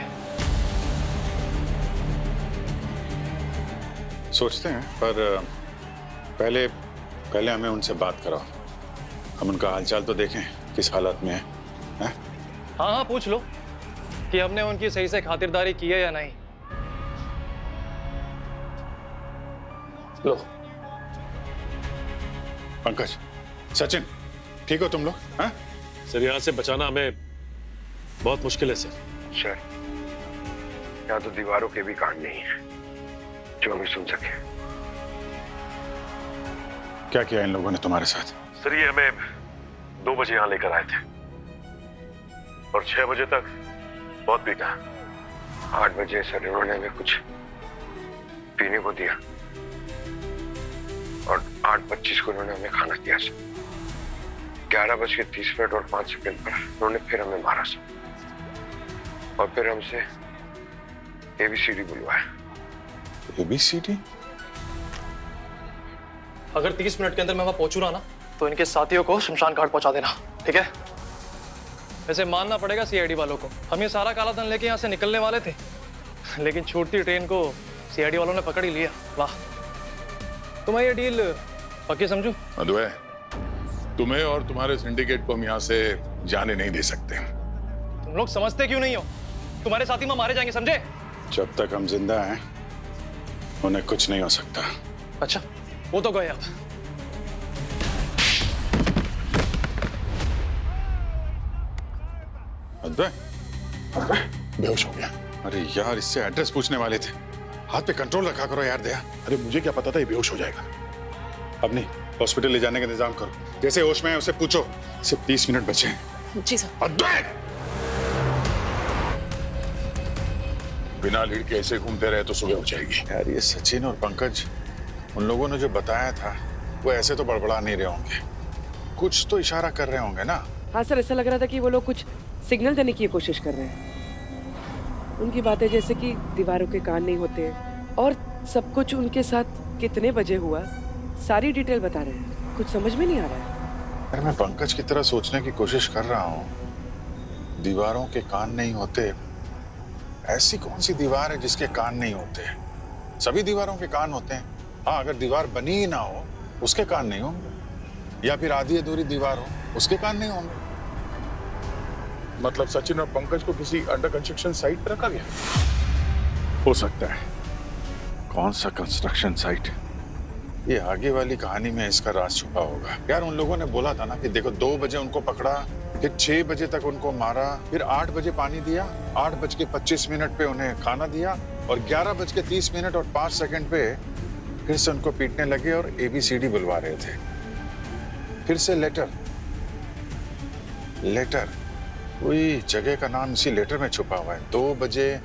सोचते हैं, पर पहले हमें उनसे बात कराओ। हम उनका हालचाल तो देखें, किस हालत में है। हाँ हाँ, पूछ लो कि हमने उनकी सही से खातिरदारी की है या नहीं। लो पंकज, सचिन, ठीक हो तुम लोग? हाँ? सर, यहाँ से बचाना हमें बहुत मुश्किल है सर। सर, यहाँ तो दीवारों के भी कान नहीं है जो हमें सुन सके। क्या किया इन लोगों ने तुम्हारे साथ? सर, ये हमें 2 बजे यहाँ लेकर आए थे और 6 बजे तक बहुत पीटा। 8 बजे सर इन्होंने हमें कुछ पीने को दिया और 8:25 को उन्होंने हमें खाना दिया सर। 11:30 और 5 सेकंड पर उन्होंने फिर हमें मारा सर, और फिर हमसे ABCD बुलवाया। ABCD? अगर 30 मिनट के अंदर मैं वहां पहुंचू ना तो इनके साथियों को शमशान घाट पहुंचा देना, ठीक है? वैसे मानना पड़ेगा CID वालों को, हम ये सारा काला धन लेके यहाँ से निकलने वाले थे, लेकिन छूटती ट्रेन को CID वालों ने पकड़ ही लिया। वाह, तुम्हें ये डील पक्की समझू? अद्वै, तुम्हें और तुम्हारे सिंडिकेट को हम यहाँ से जाने नहीं दे सकते। तुम लोग समझते क्यों नहीं हो? तुम्हारे साथी में मारे जाएंगे, समझे? जब तक हम जिंदा हैं उन्हें कुछ नहीं हो सकता। अच्छा, वो तो गए अब। अद्वै, बेहोश हो गया। अरे यार, इससे एड्रेस पूछने वाले थे, हाथ पे कंट्रोल रखा करो यार दया। अरे मुझे क्या पता था ये बेहोश हो जाएगा। अब नहीं, हॉस्पिटल ले जाने का इंतजाम करो। जैसे होश में है उसे पूछो। सिर्फ 30 मिनट बचे हैं। जी सर। अद्वै, बिना लीड के ऐसे घूमते रहे तो सुबह हो जाएगी। यार ये सचिन और पंकज, उन लोगों ने जो बताया था वो ऐसे तो बड़बड़ा नहीं रहे होंगे, कुछ तो इशारा कर रहे होंगे ना। हाँ सर, ऐसा लग रहा था कि वो लोग कुछ सिग्नल देने की कोशिश कर रहे हैं। उनकी बातें जैसे कि दीवारों के कान नहीं होते, और सब कुछ उनके साथ कितने बजे हुआ, सारी डिटेल बता रहे हैं। कुछ समझ में नहीं आ रहा है। अरे मैं पंकज की तरह सोचने की कोशिश कर रहा हूँ। दीवारों के कान नहीं होते, ऐसी कौन सी दीवार है जिसके कान नहीं होते? सभी दीवारों के कान होते हैं। हाँ, अगर दीवार बनी ही ना हो उसके कान नहीं होंगे, या फिर आधी अधूरी दीवार हो उसके कान नहीं होंगे। मतलब सचिन और पंकज को किसी अंडर कंस्ट्रक्शन साइट पर रखा गया? हो सकता है। कौन सा कंस्ट्रक्शन साइट? ये आगे वाली कहानी में इसका राज छुपा होगा। यार उन लोगों ने बोला था ना कि देखो 2 बजे उनको पकड़ा, फिर 6 बजे तक उनको मारा, फिर 8 बजे पानी दिया, 8:25 पे उन्हें खाना दिया, और 11:30 और 5 सेकंड पे फिर से उनको पीटने लगे और ABCD बुलवा रहे थे। फिर से लेटर, कोई जगह का नाम इसी लेटर में छुपा हुआ है। 2 बजे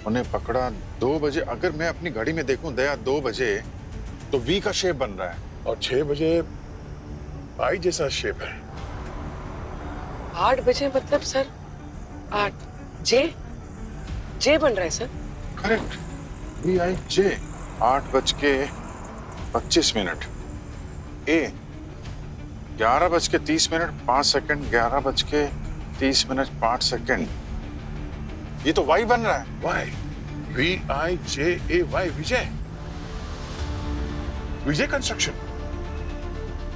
उन्हें पकड़ा, 2 बजे, अगर मैं अपनी घड़ी में देखूं दया 2 बजे तो V का शेप बन रहा है, और 6 बजे I जैसा शेप है। 8 बजे मतलब सर 8 जे बन रहा है sir. Correct, VIJ, 8:25 A, 11:30 5 second, 11:30 5 second. ये तो Y बन रहा है। वाई, VIJAY, विजय, विजय कंस्ट्रक्शन।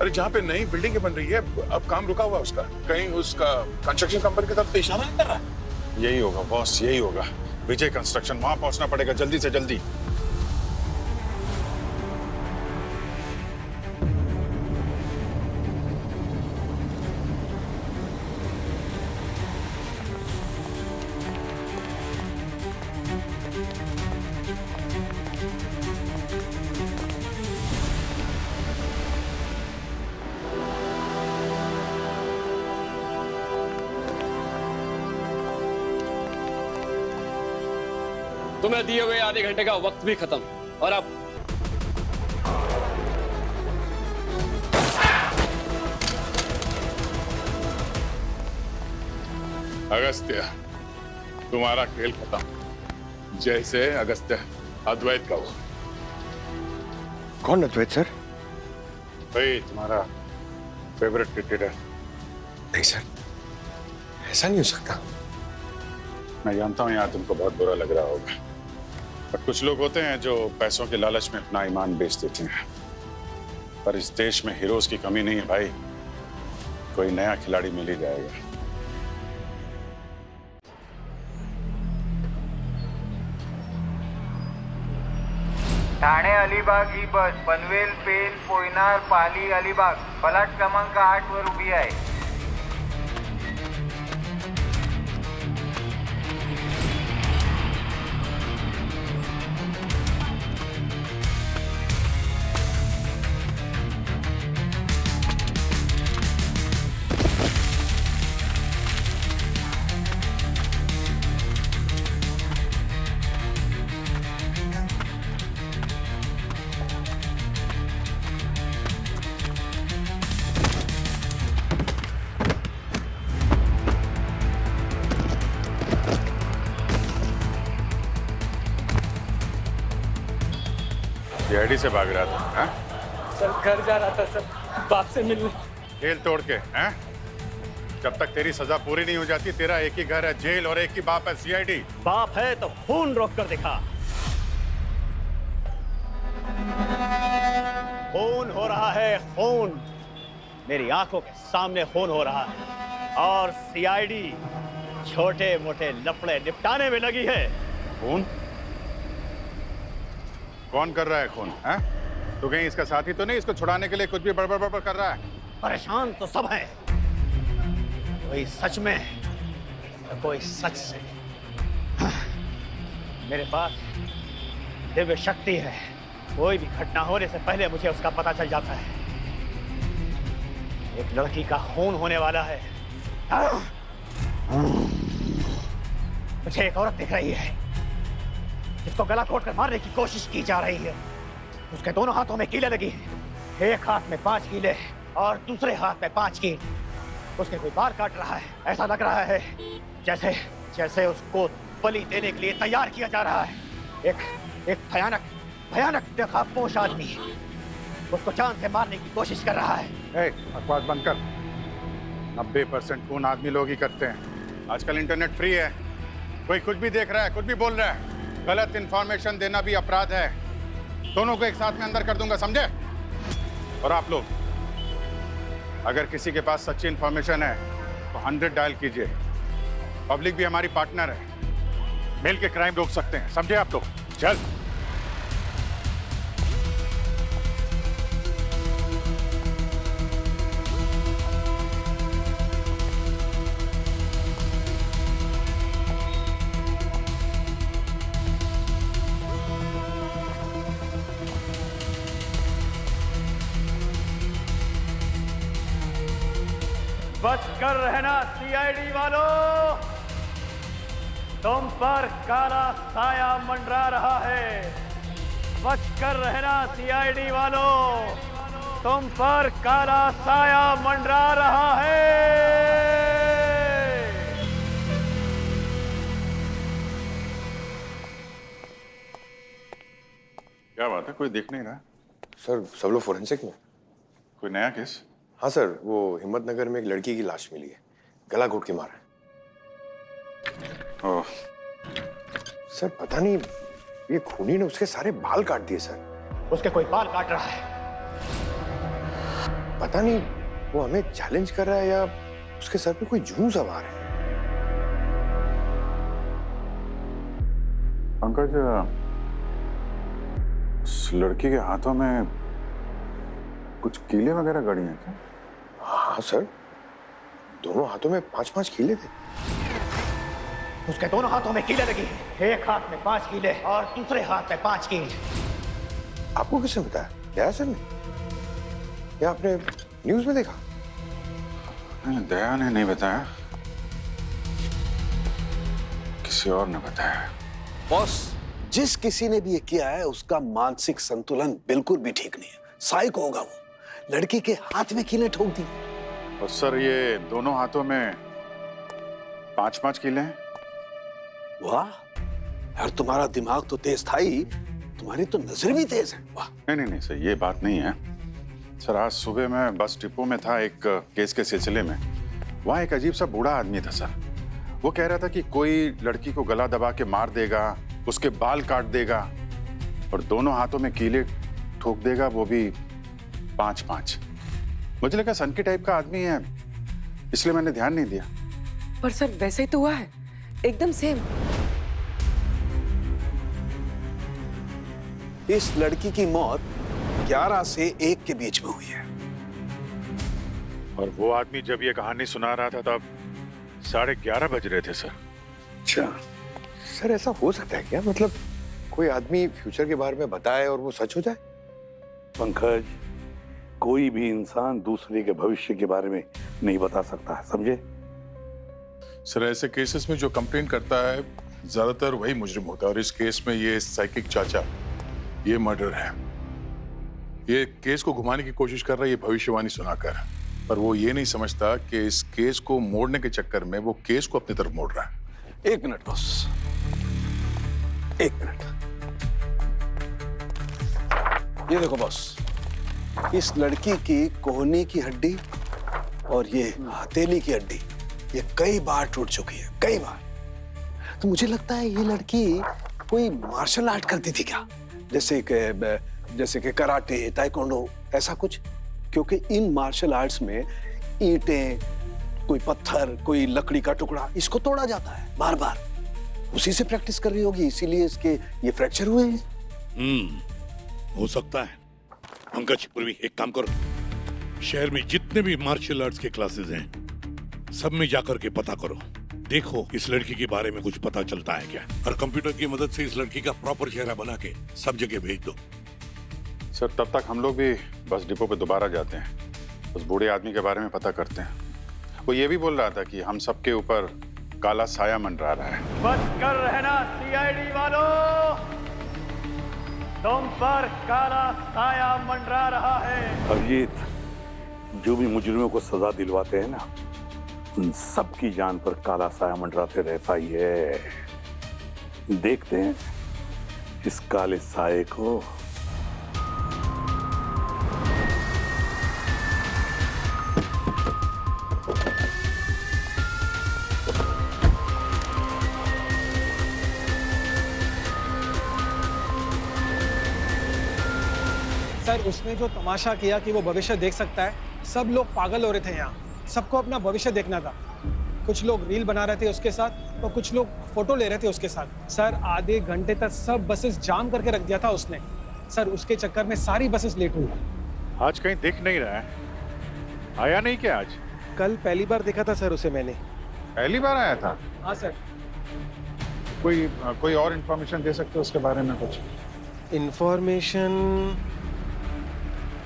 अरे जहाँ पे नई बिल्डिंग बन रही है, अब काम रुका हुआ उसका, कहीं उसका कंस्ट्रक्शन कंपनी की तरफ से इशारा नहीं कर रहा? यही होगा बॉस, यही होगा। विजय कंस्ट्रक्शन, वहां पहुंचना पड़ेगा जल्दी से जल्दी। तुम्हें दिए हुए आधे घंटे का वक्त भी खत्म, और अब अगस्त्य, तुम्हारा खेल खत्म। जैसे अगस्त्य अद्वैत का हुआ। कौन अद्वैत सर? भाई तुम्हारा फेवरेट क्रिकेटर। नहीं सर, ऐसा नहीं हो सकता। मैं जानता हूँ यार तुमको बहुत बुरा लग रहा होगा, पर कुछ लोग होते हैं जो पैसों के लालच में अपना ईमान बेच देते हैं। पर इस देश में हीरोज की कमी नहीं है भाई, कोई नया खिलाड़ी मिल ही जाएगा। ठाणे अलिबाग ही बस पनवेल, पेन, पोयनार, पाली, अलिबाग फलाट क्रमांक 8 वर उभी आहे। सीआईडी से भाग रहा था, हाँ? सर घर जा रहा था सर, बाप से मिलने। जेल तोड़ के, हैं? जब तक तेरी सजा पूरी नहीं हो जाती, तेरा एक ही घर है जेल और एक ही बाप है सीआईडी। बाप है तो खून रोक कर दिखा। खून हो रहा है, खून मेरी आंखों के सामने खून हो रहा है और सीआईडी छोटे मोटे लफड़े निपटाने में लगी है। खून? कौन कर रहा है खून, हैं? तू कहीं इसका साथी तो नहीं, इसको छुड़ाने के लिए कुछ भी बड़बड़ बड़बड़ कर रहा है? परेशान तो सब है, कोई सच में तो कोई सच से। मेरे पास दिव्य शक्ति है, कोई भी घटना होने से पहले मुझे उसका पता चल जाता है। एक लड़की का खून होने वाला है। मुझे एक औरत दिख रही है जिसको गला घोंट कर मारने की कोशिश की जा रही है। उसके दोनों हाथों में कीलें लगी हैं, एक हाथ में 5 कीले और दूसरे हाथ में 5 कील। उसके कोई बाल काट रहा है, ऐसा लग रहा है जैसे जैसे उसको बलि देने के लिए तैयार किया जा रहा है। एक भयानक नकाबपोश आदमी उसको जान से मारने की कोशिश कर रहा है। बकवास बंद कर। 90% खून आदमी लोग ही करते हैं। आजकल इंटरनेट फ्री है, कोई कुछ भी देख रहा है, कुछ भी बोल रहा है। गलत इंफॉर्मेशन देना भी अपराध है। दोनों को एक साथ में अंदर कर दूंगा, समझे? और आप लोग अगर किसी के पास सच्ची इंफॉर्मेशन है तो 100 डायल कीजिए। पब्लिक भी हमारी पार्टनर है, मिल के क्राइम रोक सकते हैं, समझे आप लोग? चल। बच कर रहना सीआईडी वालों, तुम पर काला साया मंडरा रहा है। बच कर रहना सीआईडी वालों, तुम पर काला साया मंडरा रहा है। क्या बात है, कोई देख नहीं रहा? सर सब लोग फोरेंसिक में। कोई नया केस? हाँ सर, वो हिम्मतनगर में एक लड़की की लाश मिली है, गला घोट के मारा है। ओह। सर पता नहीं ये खूनी ने उसके सारे बाल काट दिए सर। उसके कोई बाल काट रहा है। पता नहीं वो हमें चैलेंज कर रहा है या उसके सर पे कोई जूं सवार है। पंकज, उस लड़की के हाथों में कुछ कीले वगैरह गड़ी हैं क्या? हाँ सर, दोनों हाथों में 5-5 कीले थे। उसके दोनों हाथों में कीले लगी हैं, एक हाथ में 5 कीले और दूसरे हाथ में 5 कील। आपको किसने बताया? दया सर ने? या आपने न्यूज में देखा? नहीं, दया ने नहीं बताया, किसी और ने बताया। बॉस, जिस किसी ने भी ये किया है उसका मानसिक संतुलन बिल्कुल भी ठीक नहीं है। साइको होगा वो। लड़की के हाथ में कीलें ठोक दी। और सर ये दोनों हाथों में 5-5 कीले हैं। वाह यार, तुम्हारा दिमाग तो तेज था ही, तुम्हारी तो नजर भी तेज है। वाह। नहीं सर, ये बात नहीं है सर। आज सुबह मैं बस डिपो में था एक केस के सिलसिले में। वहाँ एक अजीब सा बूढ़ा आदमी था सर। वो कह रहा था कि कोई लड़की को गला दबा के मार देगा, उसके बाल काट देगा और दोनों हाथों में कीले ठोक देगा, वो भी 5-5। मुझे लगा सनकी टाइप का आदमी है, इसलिए मैंने ध्यान नहीं दिया। पर सर वैसे ही तो हुआ है, एकदम सेम। इस लड़की की मौत 11 से 1 के बीच में हुई है। और वो आदमी जब ये कहानी सुना रहा था तब 11:30 बज रहे थे सर। अच्छा सर, ऐसा हो सकता है क्या? मतलब कोई आदमी फ्यूचर के बारे में बताए और वो सच हो जाए? पंकज, कोई भी इंसान दूसरे के भविष्य के बारे में नहीं बता सकता है, समझे? सर ऐसे केसेस में जो कंप्लेन करता है ज्यादातर वही मुजरिम होता है, और इस केस में ये साइकिक चाचा, ये मर्डर है। ये केस को घुमाने की कोशिश कर रहा है ये भविष्यवाणी सुनाकर, पर वो ये नहीं समझता कि इस केस को मोड़ने के चक्कर में वो केस को अपनी तरफ मोड़ रहा है। 1 मिनट बॉस, 1 मिनट। ये देखो बॉस, इस लड़की की कोहनी की हड्डी और ये हथेली की हड्डी ये कई बार टूट चुकी है, कई बार। तो मुझे लगता है ये लड़की कोई मार्शल आर्ट करती थी क्या, जैसे कि कराटे, ताइक्वांडो, ऐसा कुछ। क्योंकि इन मार्शल आर्ट्स में ईंटें, कोई पत्थर, कोई लकड़ी का टुकड़ा, इसको तोड़ा जाता है बार बार। उसी से प्रैक्टिस कर रही होगी, इसीलिए इसके ये फ्रैक्चर हुए हैं। हो सकता है। पंकज, पूर्वी एक काम करो, शहर में जितने भी मार्शल आर्ट्स के क्लासेस हैं सब में जाकर के पता करो, देखो इस लड़की के बारे में कुछ पता चलता है क्या, और कंप्यूटर की मदद से इस लड़की का प्रॉपर चेहरा बना के सब जगह भेज दो। सर तब तक हम लोग भी बस डिपो पे दोबारा जाते हैं, उस बूढ़े आदमी के बारे में पता करते हैं। वो ये भी बोल रहा था कि हम सबके ऊपर काला साया मंडरा रहा है। बच कर रहना सीआईडी वालों, तुम पर काला साया मंडरा रहा है। अभिजीत, जो भी मुजरिमों को सजा दिलवाते हैं ना, उन सब की जान पर काला साया मंडराते रहता ही है। देखते हैं इस काले साये को। सर, उसने जो तमाशा किया कि वो भविष्य देख सकता है, सब लोग पागल हो रहे थे यहाँ। सबको अपना भविष्य देखना था। कुछ लोग रील बना रहे थे उसके साथ और कुछ लोग फोटो ले रहे थे उसके साथ। सर, आधे घंटे तक सब बसेस जाम करके रख दिया था उसने। सर, उसके चक्कर में सारी बसेस लेट हुई। आज कहीं दिख नहीं रहा है, आया नहीं क्या आज? कल पहली बार देखा था सर उसे मैंने। पहली बार आया था? हाँ सर। कोई और इन्फॉर्मेशन दे सकते हो उसके बारे में कुछ? इन्फॉर्मेशन,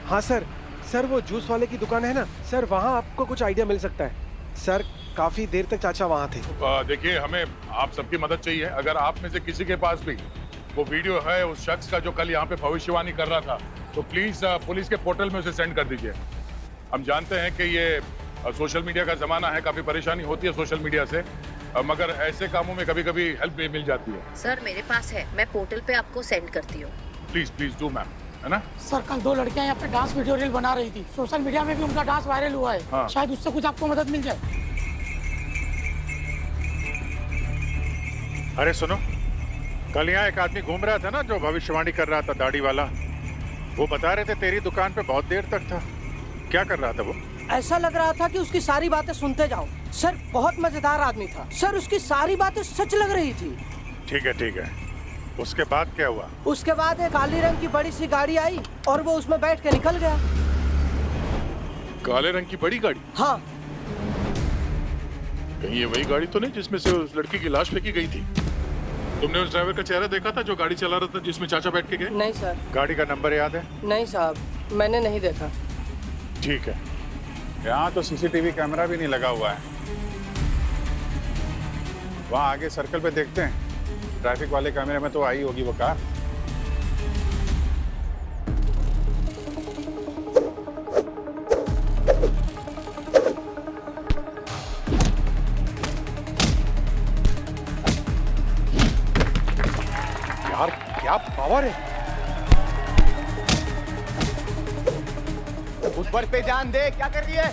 हाँ सर, वो जूस वाले की दुकान है ना सर, वहाँ आपको कुछ आइडिया मिल सकता है। सर, काफी देर तक चाचा वहाँ थे। देखिए, हमें आप सबकी मदद चाहिए। अगर आप में से किसी के पास भी वो वीडियो है उस शख्स का जो कल यहाँ पे भविष्यवाणी कर रहा था, तो प्लीज पुलिस के पोर्टल में उसे सेंड कर दीजिए। हम जानते हैं कि ये सोशल मीडिया का जमाना है, काफी परेशानी होती है सोशल मीडिया से, मगर ऐसे कामों में कभी कभी हेल्प भी मिल जाती है। सर, मेरे पास है, मैं पोर्टल पे आपको सेंड करती हूँ। प्लीज डू मैम, है ना? सर, कल 2 लड़कियां यहाँ पे डांस वीडियो रील बना रही थी। सोशल मीडिया में भी उनका डांस वायरल हुआ है। हाँ। शायद उससे कुछ आपको मदद मिल जाए। अरे सुनो, कल यहाँ एक आदमी घूम रहा था ना जो भविष्यवाणी कर रहा था, दाढ़ी वाला। वो बता रहे थे तेरी दुकान पे बहुत देर तक था। क्या कर रहा था वो? ऐसा लग रहा था कि उसकी सारी बातें सुनते जाओ। सर, बहुत मजेदार आदमी था। सर, उसकी सारी बातें सच लग रही थी। ठीक है। उसके बाद क्या हुआ? उसके बाद एक काली रंग की बड़ी सी गाड़ी आई और वो उसमें बैठ के निकल गया। काले रंग की बड़ी गाड़ी? हाँ। कहीं ये वही गाड़ी तो नहीं जिसमें से उस लड़की की लाश फेंकी गई थी? तुमने उस ड्राइवर का चेहरा देखा था जो गाड़ी चला रहा था, जिसमें चाचा बैठ के गए? नहीं सर। गाड़ी का नंबर याद है? नहीं साहब, मैंने नहीं देखा। ठीक है, यहाँ तो सीसीटीवी कैमरा भी नहीं लगा हुआ है। वहाँ आगे सर्कल पे देखते हैं, ट्रैफिक वाले कैमरे में तो आई होगी वो कार। यार क्या पावर है! ऊपर पे ध्यान दे, क्या कर रही है?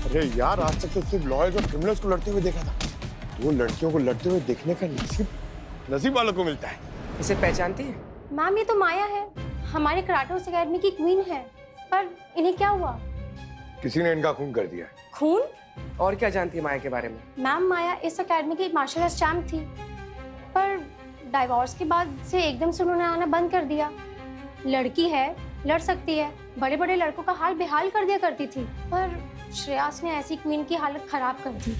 अरे यार, आज तक तो सिर्फ लॉयर्स और क्रिमिनल्स को लड़ते हुए देखा था। 2 लड़कियों को लड़ते हुए देखने का नसीब वालों को मिलता है। इसे पहचानती है? मैम, ये तो माया है, हमारे कराटे अकेडमी की क्वीन है। पर इन्हें क्या हुआ? किसी ने इनका खून कर दिया। खून? और क्या जानती है माया के बारे में? मैम, माया इस अकेडमी की मार्शल आर्ट्स चैंप थी, पर डाइवोर्स के बाद से एकदम से उन्होंने आना बंद कर दिया। लड़की है, लड़ सकती है, बड़े बड़े लड़कों का हाल बेहाल कर दिया करती थी, पर श्रेयस ने ऐसी क्वीन की हालत खराब कर दी।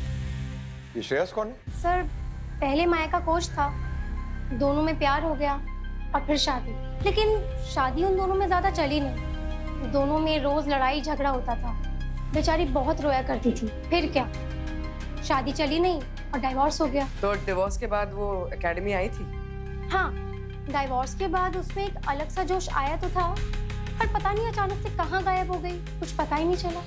ये श्रेयस कौन है? सर, पहले माया का कोच था, दोनों में प्यार हो गया और फिर शादी। लेकिन शादी उन दोनों में ज्यादा चली नहीं, दोनों में रोज लड़ाई झगड़ा होता था। बेचारी बहुत रोया करती थी। फिर क्या, शादी चली नहीं और डाइवोर्स हो गया। तो डिवोर्स के बाद वो एकेडमी आई थी? हाँ, डाइवोर्स के बाद उसमें एक अलग सा जोश आया तो था, पर पता नहीं अचानक से कहाँ गायब हो गई, कुछ पता ही नहीं चला।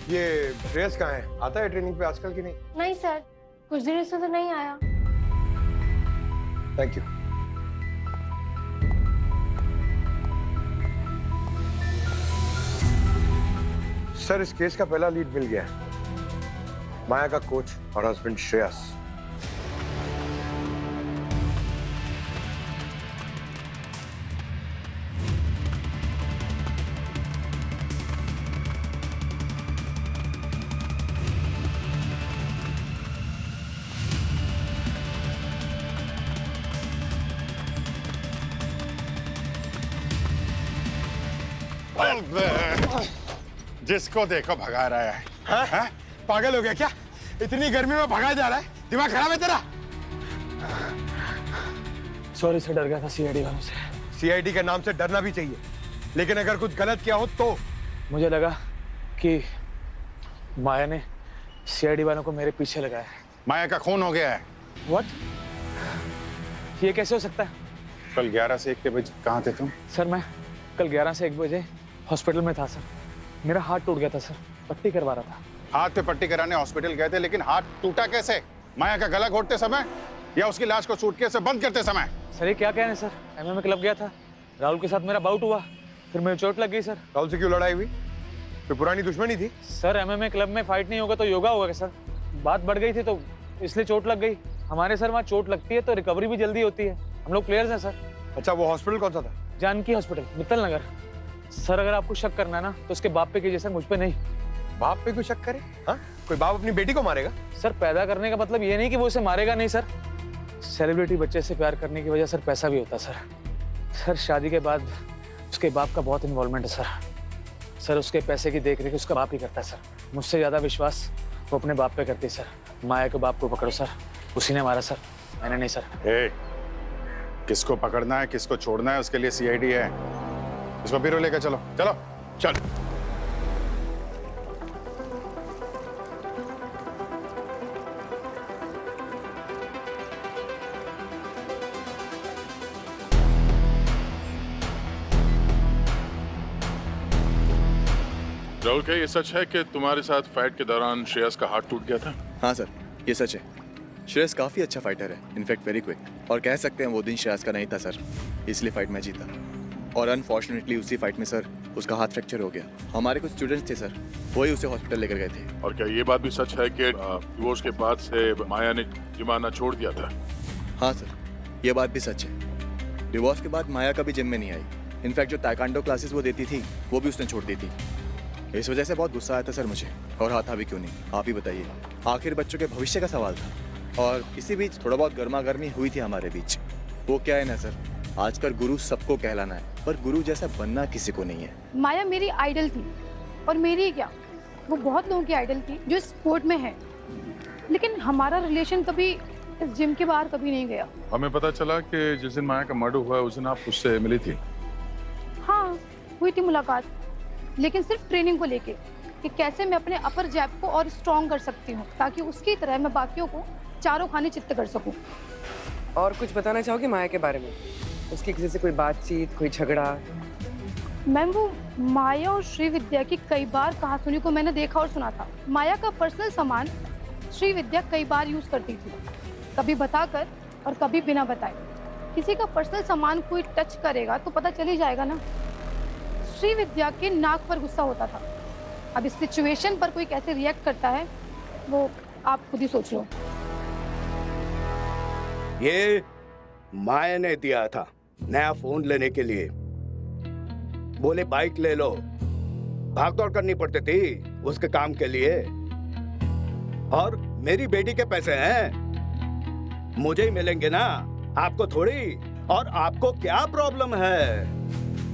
ये श्रेयस कहाँ है? आता है ट्रेनिंग पे आजकल की नहीं? नहीं सर, कुछ दिनों से तो नहीं आया। Thank you. सर इस केस का पहला लीड मिल गया है, माया का कोच और हस्बैंड श्रेयस। जिसको देखो भगा रहा है। हाँ? पागल हो गया क्या? इतनी गर्मी में भगा जा रहा है? दिमाग खराब है तेरा? सॉरी से डर गया था सीआईडी वालों से। सीआईडी के नाम से डरना भी चाहिए, लेकिन अगर कुछ गलत किया हो तो? मुझे लगा कि माया ने सीआईडी वालों को मेरे पीछे लगाया है। माया का खून हो गया है। व्हाट? ये कैसे हो सकता है? कल 11 से 1 के बजे कहाँ थे तुम? सर मैं कल 11 से 1 बजे हॉस्पिटल में था सर। मेरा हाथ टूट गया था सर, पट्टी करवा रहा था। हाथ पे पट्टी कराने हॉस्पिटल गए थे, लेकिन हाथ टूटा कैसे? माया का गला घोटते समय या उसकी लाश को सूटकेस से बंद करते समय? सर ये क्या कह रहे हैं सर? एमएमए क्लब गया था, राहुल के साथ मेरा बाउट हुआ, फिर मुझे चोट लग गई सर। राहुल से क्यों लड़ाई हुई? तो पुरानी दुश्मनी थी? सर एमएमए क्लब में फाइट नहीं होगा तो योगा होगा सर। बात बढ़ गई थी तो इसलिए चोट लग गई। हमारे सर वहाँ चोट लगती है तो रिकवरी भी जल्दी होती है, हम लोग प्लेयर्स हैं सर। अच्छा वो हॉस्पिटल कौन सा था? जानकी हॉस्पिटल, मित्तल नगर। सर अगर आपको शक करना है ना तो उसके बाप पे कीजिए सर, मुझ पे नहीं। बाप पे क्यों शक करे? हाँ? कोई बाप अपनी बेटी को मारेगा? सर पैदा करने का मतलब ये नहीं कि वो उसे मारेगा नहीं सर। सेलिब्रिटी बच्चे से प्यार करने की वजह सर पैसा भी होता सर। सर शादी के बाद उसके बाप का बहुत इन्वॉल्वमेंट है सर। सर उसके पैसे की देख रेख उसका बाप ही करता है सर। मुझसे ज्यादा विश्वास वो अपने बाप पे करती है सर। माया के बाप को पकड़ो सर, उसी ने मारा सर, मैंने नहीं सर। किसको पकड़ना है किसको छोड़ना है उसके लिए सीआईडी है। इसको ब्यूरो लेकर चलो। चलो चल। राहुल क्या ये सच है कि तुम्हारे साथ फाइट के दौरान श्रेयस का हाथ टूट गया था? हाँ सर, ये सच है। श्रेयस काफ़ी अच्छा फाइटर है, इनफैक्ट वेरी क्विक। और कह सकते हैं वो दिन श्रेयस का नहीं था सर, इसलिए फाइट मैं जीता। और अनफॉर्चुनेटली उसी फाइट में सर उसका हाथ फ्रैक्चर हो गया। हमारे कुछ स्टूडेंट्स थे सर, वही उसे हॉस्पिटल लेकर गए थे। और क्या ये बात भी सच है कि डिवोर्स के बाद से माया ने जिम आना छोड़ दिया था? हाँ सर, ये बात भी सच है। डिवोर्स के बाद माया कभी जिम में नहीं आई। इनफैक्ट जो ताइक्वांडो क्लासेस वो देती थी वो भी उसने छोड़ दी थी। इस वजह से बहुत गुस्सा आया था सर मुझे, और आता भी क्यों नहीं, आप ही बताइए। आखिर बच्चों के भविष्य का सवाल था। और इसी बीच थोड़ा बहुत गर्मा गर्मी हुई थी हमारे बीच। वो क्या है ना सर, आजकल गुरु सबको कहलाना है, पर गुरु जैसा बनना किसी को नहीं है। माया मेरी आइडल थी, और मेरी ही क्या, वो बहुत लोगों की आइडल थी जो स्पोर्ट में है। लेकिन हमारा रिलेशन कभी इस जिम के बाहर कभी नहीं गया। हमें पता चला कि जिस दिन माया का मर्डर हुआ उस दिन आप उससे मिली थी। हाँ हुई थी मुलाकात, लेकिन सिर्फ ट्रेनिंग को लेके कि कैसे मैं अपने अपर जैब को और स्ट्रॉन्ग कर सकती हूँ, ताकि उसकी तरह मैं बाकियों को चारों खाने चित्त कर सकूँ। और कुछ बताना चाहोगे माया के बारे में? उसकी किसी से कोई बातचीत, कोई झगड़ा? मैम वो माया और श्री विद्या की कई बार कहासुनी को मैंने देखा और सुना था। माया का पर्सनल सामान श्री विद्या कई बार यूज करती थी, कभी बताकर और कभी बिना बताए। किसी का पर्सनल सामान कोई टच करेगा तो पता चल ही जाएगा ना। श्री विद्या के नाक पर गुस्सा होता था। अब इस सिचुएशन पर कोई कैसे रिएक्ट करता है वो आप खुद ही सोच लो। ये माया ने दिया था नया फोन लेने के लिए। बोले बाइक ले लो, भागदौड़ करनी पड़ती थी उसके काम के लिए। और मेरी बेटी के पैसे हैं, मुझे ही मिलेंगे ना, आपको थोड़ी। और आपको क्या प्रॉब्लम है?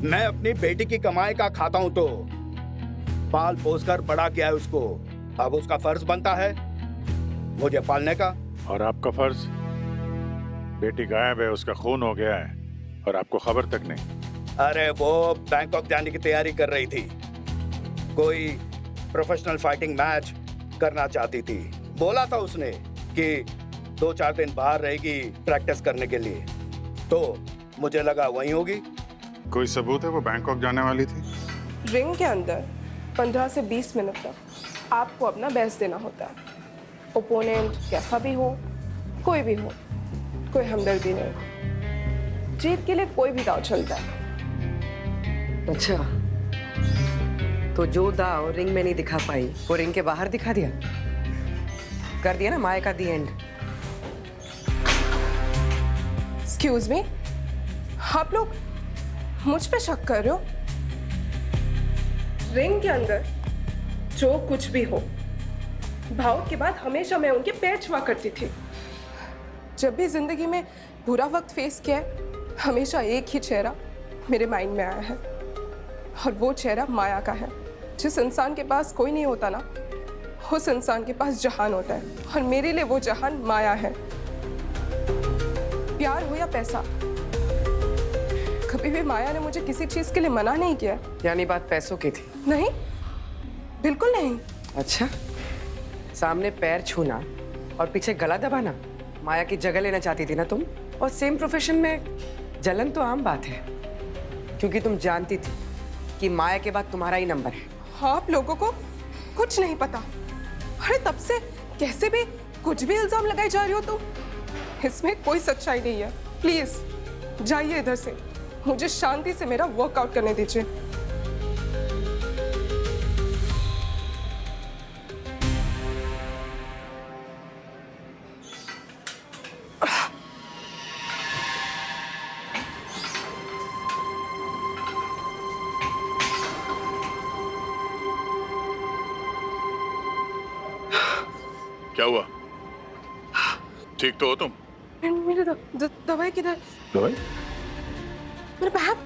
मैं अपनी बेटी की कमाई का खाता हूं, तो पाल पोस कर बड़ा किया है उसको। अब उसका फर्ज बनता है मुझे पालने का। और आपका फर्ज? बेटी गायब है, उसका खून हो गया है और आपको खबर तक नहीं। अरे वो बैंकॉक जाने की तैयारी कर रही थी, कोई प्रोफेशनल फाइटिंग मैच करना चाहती थी। बोला था उसने कि 2-4 दिन बाहर रहेगी प्रैक्टिस करने के लिए, तो मुझे लगा वहीं होगी। कोई सबूत है वो बैंकॉक जाने वाली थी? रिंग के अंदर 15 से 20 मिनट तक आपको अपना बेस्ट देना होता है। ओपोनेंट कैसा भी हो, कोई भी हो, कोई हमदर्दी नहीं। जीत के लिए कोई भी दाव चलता है। अच्छा, तो जो दाव रिंग में नहीं दिखा पाई वो रिंग के बाहर दिखा दिया, कर दिया ना माया का दी एंड। एक्सक्यूज मी, आप लोग मुझ पे शक कर रहे हो? रिंग के अंदर जो कुछ भी हो, भाव के बाद हमेशा मैं उनके पैर छुआ करती थी। जब भी जिंदगी में बुरा वक्त फेस किया है, हमेशा एक ही चेहरा मेरे माइंड में आया है, और वो चेहरा माया का है। जिस इंसान के पास कोई नहीं होता ना, उस इंसान के पास जहान होता है, और मेरे लिए वो जहान माया है। प्यार हो या पैसा, कभी भी माया ने मुझे किसी चीज के लिए मना नहीं किया। यानी बात पैसों की थी? नहीं, बिल्कुल नहीं। अच्छा, सामने पैर छूना और पीछे गला दबाना माया की जगह लेना चाहती थी ना तुम? और सेम प्रोफेशन में जलन तो आम बात है, क्योंकि तुम जानती थी कि माया के बाद तुम्हारा ही नंबर है। आप लोगों को कुछ नहीं पता। अरे तब से कैसे भी कुछ भी इल्जाम लगाई जा रही हो तुम, इसमें कोई सच्चाई नहीं है। प्लीज जाइए इधर से, मुझे शांति से मेरा वर्कआउट करने दीजिए। क्या हुआ? ठीक तो हो तुम? मेरे दवाई किधर? दवाई? मेरे बैग।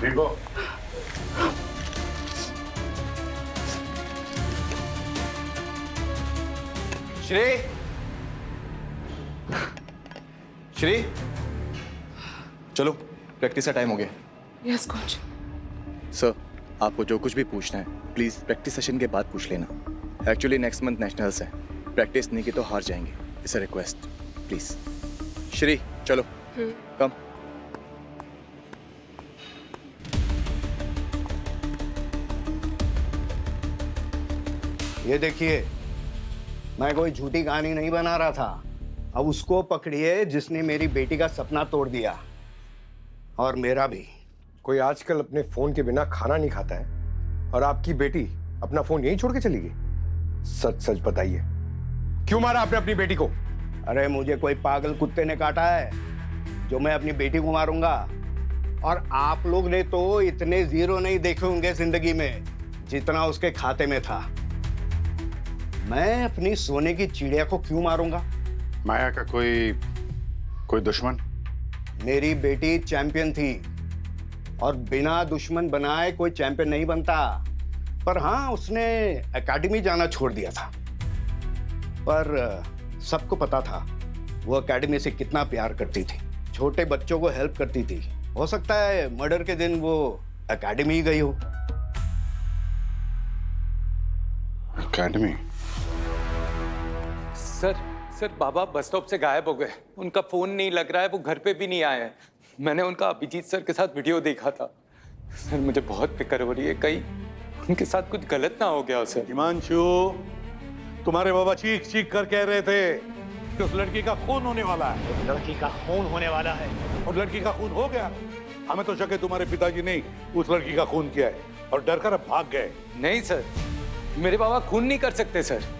ठीक हो? श्री, श्री, चलो प्रैक्टिस का टाइम हो गया। Yes coach. सर, आपको जो कुछ भी पूछना है प्लीज प्रैक्टिस सेशन के बाद पूछ लेना। एक्चुअली नेक्स्ट मंथ नेशनल्स है, प्रैक्टिस नहीं की तो हार जाएंगे। It's a request, please. Shri चलो, कम। ये देखिए, मैं कोई झूठी कहानी नहीं बना रहा था। अब उसको पकड़िए जिसने मेरी बेटी का सपना तोड़ दिया, और मेरा भी। कोई आजकल अपने फोन के बिना खाना नहीं खाता है, और आपकी बेटी अपना फोन यहीं छोड़ के चली गई। सच सच बताइए, क्यों मारा आपने अपनी बेटी को? अरे मुझे कोई पागल कुत्ते ने काटा है जो मैं अपनी बेटी को मारूंगा? और आप लोग ने तो इतने जीरो नहीं देखे होंगे जिंदगी में जितना उसके खाते में था। मैं अपनी सोने की चिड़िया को क्यों मारूंगा? माया का कोई दुश्मन? मेरी बेटी चैंपियन थी, और बिना दुश्मन बनाए कोई चैंपियन नहीं बनता। पर हाँ, उसने एकेडमी जाना छोड़ दिया था। पर सबको पता था वो एकेडमी से कितना प्यार करती थी, छोटे बच्चों को हेल्प करती थी। हो सकता है मर्डर के दिन वो एकेडमी गई हो। एकेडमी? सर बाबा बस स्टॉप से गायब हो गए। उनका फोन नहीं लग रहा है, वो घर पे भी नहीं आए हैं। मैंने उनका अभिजीत सर के साथ वीडियो देखा था। सर मुझे बहुत फिक्र हो रही है, कहीं उनके साथ कुछ गलत ना हो गया हो सर। हिमांशु, तुम्हारे बाबा चीख चीख कर कह रहे थे कि उस लड़की का खून होने वाला है। उस लड़की का खून होने वाला है। और लड़की का खून हो गया। हमें तो शक है तुम्हारे पिताजी ने उस लड़की का खून किया है, और डर कर भाग गए। नहीं सर, मेरे बाबा खून नहीं कर सकते सर।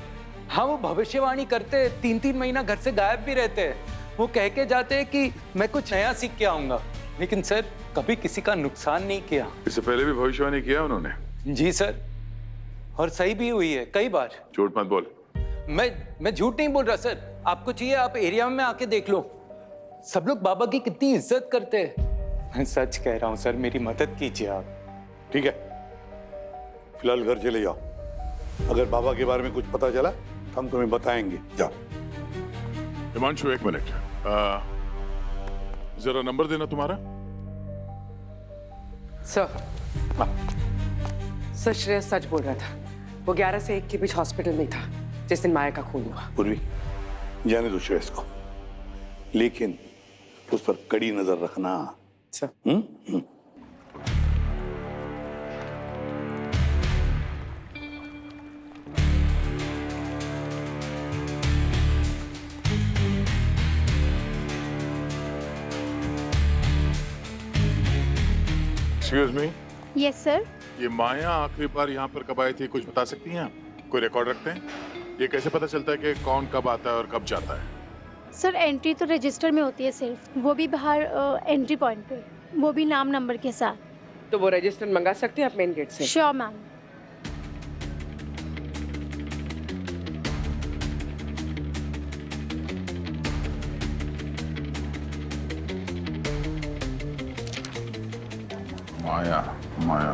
हाँ, वो भविष्यवाणी करते, 3-3 महीना घर से गायब भी रहते हैं। वो कह के जाते हैं कि मैं कुछ नया सीख के आऊंगा, लेकिन सर कभी किसी का नुकसान नहीं किया। इससे पहले भी भविष्यवाणी किया उन्होंने? जी सर, और सही भी हुई है कई बार। झूठ मत बोल। मैं झूठ नहीं बोल रहा सर। आपको चाहिए आप एरिया में आके देख लो, सब लोग बाबा की कितनी इज्जत करते हैं। मैं सच कह रहा हूँ सर, मेरी मदद कीजिए आप। ठीक है, फिलहाल घर चले जाओ। अगर बाबा के बारे में कुछ पता चला हम तुम्हें बताएंगे। जाओ। हिमांशु, एक मिनट, जरा नंबर देना तुम्हारा। सर श्रेयस सच बोल रहा था। वो 11 से 1 के बीच हॉस्पिटल में था। जिस दिन माया का खून हुआ। पूर्वी, जाने दो श्रेयस को, लेकिन उस पर कड़ी नजर रखना। Sir. Excuse me, yes sir. ये माया आखिरी बार यहाँ पर कब आई थी, कुछ बता सकती हैं आप? कोई रिकॉर्ड रखते हैं? ये कैसे पता चलता है कि कौन कब आता है और कब जाता है? सर एंट्री तो रजिस्टर में होती है सिर्फ, वो भी बाहर एंट्री पॉइंट पे, वो भी नाम नंबर के साथ। तो वो रजिस्टर मंगा सकते हैं आप मेन गेट से? Sure ma'am. माया, माया,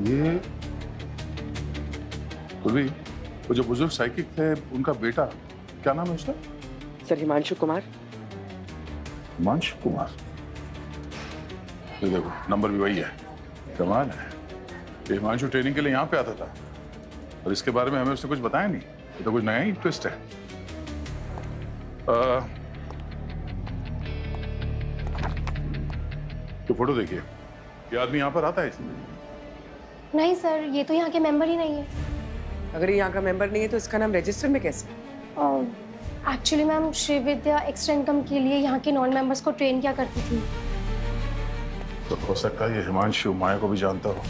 ये पूर्वी, वो जो बुजुर्ग साइकिक थे उनका बेटा, क्या नाम है उसका? सर हिमांशु कुमार। हिमांशु कुमार, ये देखो नंबर भी वही है। कमाल है, ये हिमांशु ट्रेनिंग के लिए यहाँ पे आता था और इसके बारे में हमें उसने कुछ बताया नहीं। ये तो कुछ नया ही ट्विस्ट है। तो फोटो देखिए, ये आदमी यहाँ पर आता है इसमें? नहीं सर, ये तो यहाँ के मेंबर ही नहीं है। अगर ये यहाँ का मेंबर नहीं है तो इसका नाम रजिस्टर में कैसे? Actually ma'am, Srividya extra income के लिए यहाँ के नॉन मेंबर्स को ट्रेन किया करती थी। तो हो सकता है ये हिमांशु माया को भी जानता हो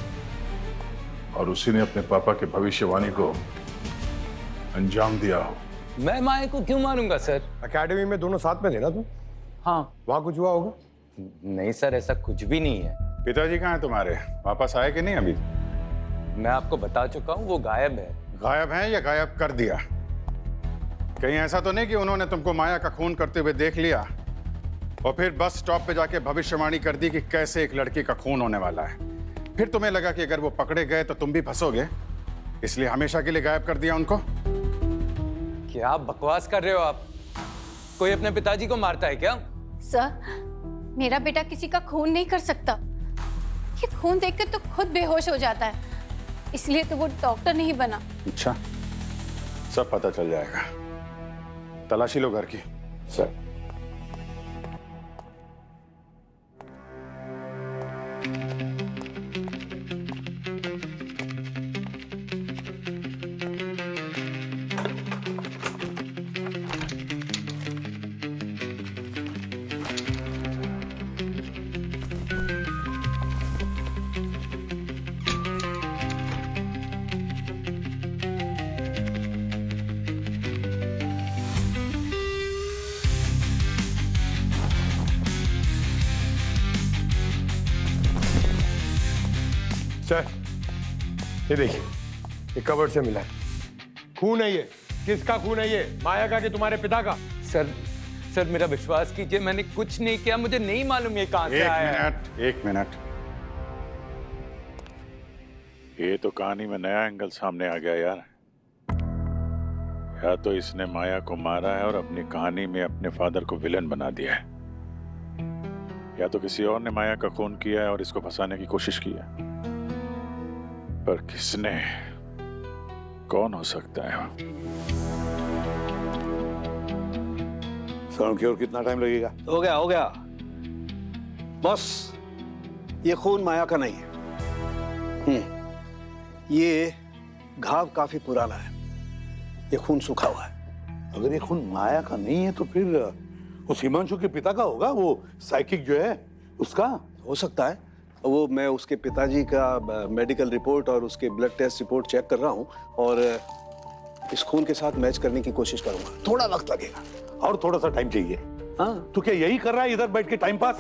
और उसी ने अपने पापा के भविष्यवाणी को अंजाम दिया हो। मैं माया को क्यों मारूंगा सर? एकेडमी में दोनों साथ में थे ना तुम? हाँ। वहाँ कुछ हुआ होगा? नहीं सर, ऐसा कुछ भी नहीं है। पिताजी कहाँ हैं तुम्हारे? वापस आए कि नहीं अभी? मैं आपको बता चुका हूँ, वो गायब है। गायब हैं या गायब कर दिया? कहीं ऐसा तो नहीं कि उन्होंने तुमको माया का खून करते हुए देख लिया और फिर बस स्टॉप पे जाके भविष्यवाणी कर दी कि कैसे एक लड़की का खून होने वाला है? फिर तुम्हें लगा कि अगर वो पकड़े गए तो तुम भी फंसोगे, इसलिए हमेशा के लिए गायब कर दिया उनको? क्या बकवास कर रहे हो आप? कोई अपने पिताजी को मारता है क्या? सर, मेरा बेटा किसी का खून नहीं कर सकता। ये खून देखकर तो खुद बेहोश हो जाता है, इसलिए तो वो डॉक्टर नहीं बना। अच्छा, सब पता चल जाएगा। तलाशी लो घर की। सर। सर, ये देखिए, ये कवर्ड से मिला है। खून है ये। किसका खून है ये? माया का कि तुम्हारे पिता का? सर मेरा विश्वास कीजिए, मैंने कुछ नहीं किया। मुझे नहीं मालूम ये कहां से आया है। एक मिनट। ये तो कहानी में नया एंगल सामने आ गया यार। या तो इसने माया को मारा है और अपनी कहानी में अपने फादर को विलन बना दिया है, या तो किसी और ने माया का खून किया है और इसको फंसाने की कोशिश की है। पर किसने? कौन हो सकता है? सर, और कितना टाइम लगेगा? हो गया बॉस, ये खून माया का नहीं है। ये घाव काफी पुराना है, ये खून सूखा हुआ है। अगर ये खून माया का नहीं है तो फिर उस हिमांशु के पिता का होगा, वो साइकिक जो है उसका। हो सकता है। वो मैं उसके पिताजी का मेडिकल रिपोर्ट और उसके ब्लड टेस्ट रिपोर्ट चेक कर रहा हूँ और इस खून के साथ मैच करने की कोशिश करूंगा। थोड़ा वक्त लगेगा और थोड़ा सा टाइम चाहिए। हाँ, तो क्या यही कर रहा है इधर बैठ के टाइम पास?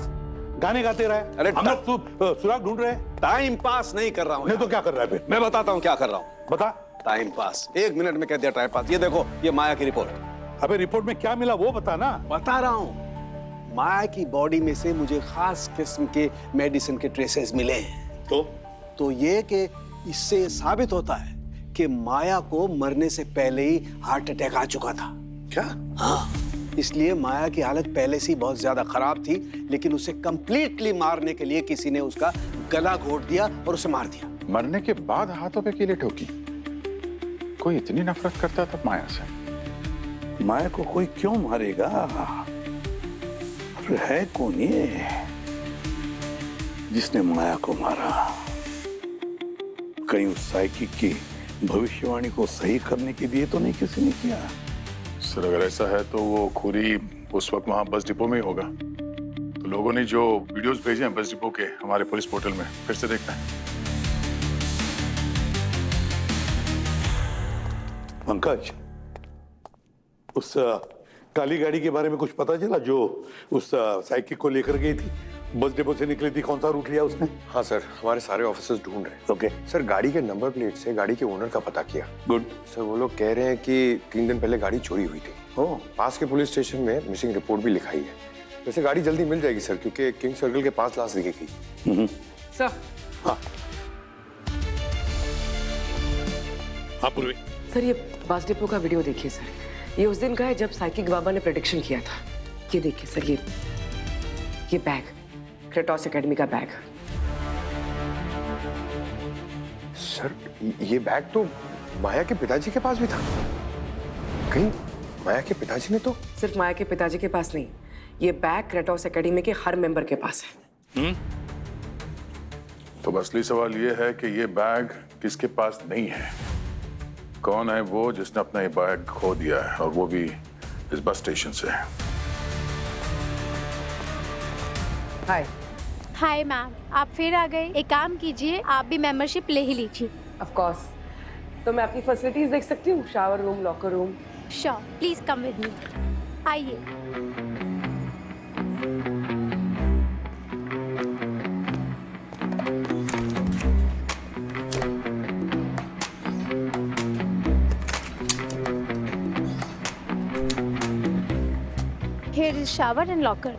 गाने गाते रहा है? अरे हम लोग सुराग ढूंढ रहे हैं। टाइम पास नहीं कर रहा हूँ। नहीं तो क्या कर रहा है फिर? मैं बताता हूँ क्या कर रहा हूँ। बता। Time pass. 1 मिनट में कह दिया टाइम पास। ये देखो, ये माया की रिपोर्ट। अबे रिपोर्ट में क्या मिला वो बता ना। बता रहा हूँ। माया की बॉडी में से मुझे खास किस्म के मेडिसिन के ट्रेसेस मिले हैं। तो ये कि इससे साबित होता है कि माया को मरने से पहले ही हार्ट अटैक आ चुका था। क्या? हाँ, इसलिए माया की हालत पहले से ही बहुत ज्यादा खराब थी, लेकिन उसे कंप्लीटली मारने के लिए किसी ने उसका गला घोट दिया और उसे मार दिया। मरने के बाद हाथों पे कीले ठोकी? कोई इतनी नफरत करता था माया से? माया को कोई क्यों मारेगा? फिर है कौन ये जिसने माया को मारा? कहीं उस साइकिक की भविष्यवाणी को सही करने के लिए तो नहीं किसी ने किया? सर अगर ऐसा है तो वो खूरी उस वक्त वहां बस डिपो में ही होगा। तो लोगों ने जो वीडियोस भेजे हैं बस डिपो के हमारे पुलिस पोर्टल में, फिर से देखना है। पंकज, उस काली गाड़ी के बारे में कुछ पता चला जो उस साइकिक को लेकर गई थी? बस डिपो से निकली थी, कौन सा रूट लिया उसने? हाँ सर, हमारे सारे ऑफिसर्स ढूंढ रहे हैं। ओके सर, गाड़ी के नंबर प्लेट से गाड़ी के ओनर का पता किया। गुड सर, वो लोग कह रहे हैं कि 3 दिन पहले गाड़ी चोरी हुई थी। पास के पुलिस स्टेशन में मिसिंग रिपोर्ट भी लिखाई है। वैसे गाड़ी जल्दी मिल जाएगी सर, क्योंकि किंग सर्कल के पास लाश दिखेगी। सर। हाँ हाँ पूर्वी। सर ये बस डिपो का वीडियो देखिए सर। ये उस दिन का है जब साइकिक बाबा ने प्रेडिक्शन किया था। ये देखिए सर, ये बैग, क्रेटोस एकेडमी का बैग। सर ये बैग तो माया के पिताजी के पास भी था। कहीं माया के पिताजी ने तो? सिर्फ माया के पिताजी के पास नहीं, ये बैग क्रेटोस एकेडमी के हर मेंबर के पास है। तो असली सवाल ये है कि ये बैग किसके पास नहीं है? कौन है वो जिसने अपना ये बैग खो दिया है, और वो भी इस बस स्टेशन से? हाय। हाय मैम, आप फिर आ गए। एक काम कीजिए, आप भी मेंबरशिप ले ही लीजिए। Of course. तो मैं अपनी फैसिलिटीज देख सकती हूँ? Shower room, locker room. Sure, please come with me. आइए। Here is shower and locker.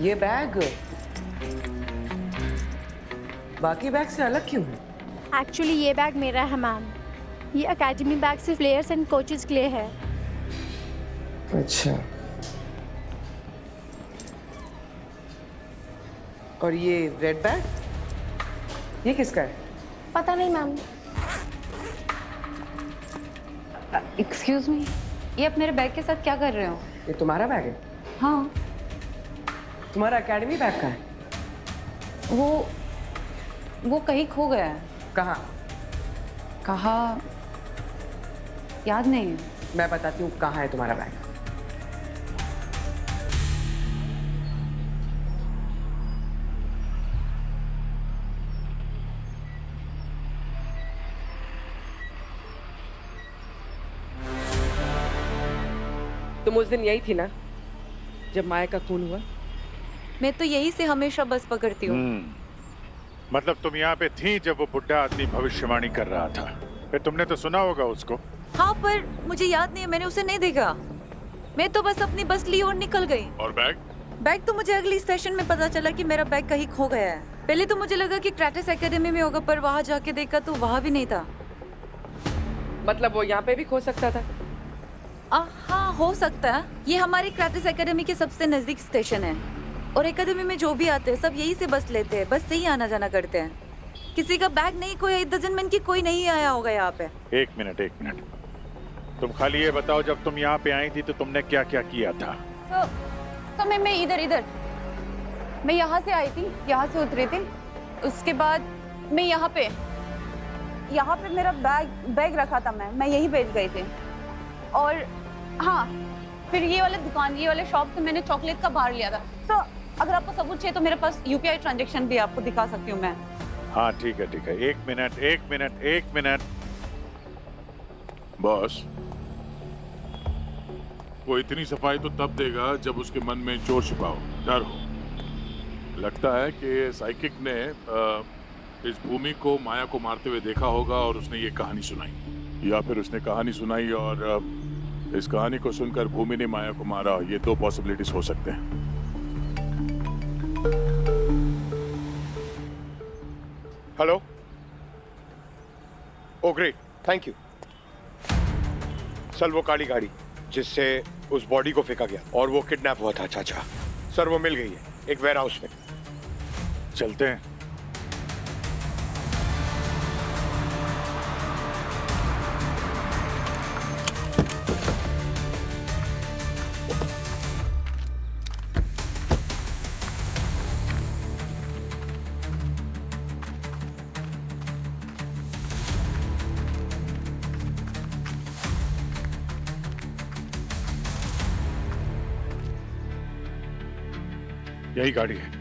ये बैग बाकी बैग से अलग क्यों है? एक्चुअली ये बैग मेरा है मैम। ये एकेडमी बैग सिर्फ प्लेयर्स एंड कोचेस के लिए है। अच्छा। और ये रेड बैग, ये किसका है? पता नहीं मैम। एक्सक्यूज मी, ये आप मेरे बैग के साथ क्या कर रहे हो? ये तुम्हारा बैग है? हाँ। तुम्हारा एकेडमी बैग का है? वो कहीं खो गया है। कहाँ? कहाँ याद नहीं है। मैं बताती हूँ कहाँ है तुम्हारा बैग। तुम उस दिन यही थी ना जब माया का खून हुआ? मैं तो यही से हमेशा बस पकड़ती हूँ। मतलब तुम यहाँ पे थी जब वो बुड्ढा आदमी भविष्यवाणी कर रहा था? फिर तुमने तो सुना होगा उसको। हाँ, पर मुझे याद नहीं है, मैंने उसे नहीं देखा। मैं तो बस अपनी बस ली और निकल गई। और बैग? बैग तो मुझे अगली स्टेशन में पता चला कि मेरा बैग कहीं खो गया है। पहले तो मुझे लगा कि क्रेटस एकेडमी में होगा, पर वहाँ जाके देखा तो वहाँ भी नहीं था। मतलब वो यहाँ पे भी खो सकता था? हाँ, हो सकता है। ये हमारी क्रेटस एकेडमी के सबसे नजदीक स्टेशन है, और एकेडमी में जो भी आते हैं सब यही से बस लेते हैं, बस से ही आना जाना करते हैं। किसी का बैग नहीं खोया, इट डजंट मीन कि कोई नहीं आया होगा यहाँ पे। एक मिनट। तुम खाली ये बताओ, जब तुम यहाँ पे आई थी तो तुमने क्या क्या किया था? तो मैं इधर मैं यहाँ से आई थी, यहाँ से उतरी थी। उसके बाद मैं यहाँ पे मेरा बैग रखा था। मैं यही बैठ गई थी। और हाँ, फिर ये वाले शॉप से मैंने चॉकलेट का बार लिया था। तो अगर आपको सबूत चाहिए तो मेरे पास यूपीआई ट्रांजैक्शन भी आपको दिखा सकती हूँ मैं। हाँ ठीक है। एक मिनट। बॉस, वो इतनी सफाई तो तब देगा जब उसके मन में चोर छिपा हो, डर हो। लगता है कि साइकिक ने इस भूमि को माया को मारते हुए देखा होगा और उसने ये कहानी सुनाई, या फिर उसने कहानी सुनाई और इस कहानी को सुनकर भूमि ने माया को मारा। ये दो पॉसिबिलिटीज हो सकते हैं। Hello. Oh great, thank you. Sir वो काली गाड़ी जिससे उस बॉडी को फेंका गया और वो किडनैप हुआ था चाचा, सर वो मिल गई है एक वेयर हाउस में। चलते हैं। यही गाड़ी है।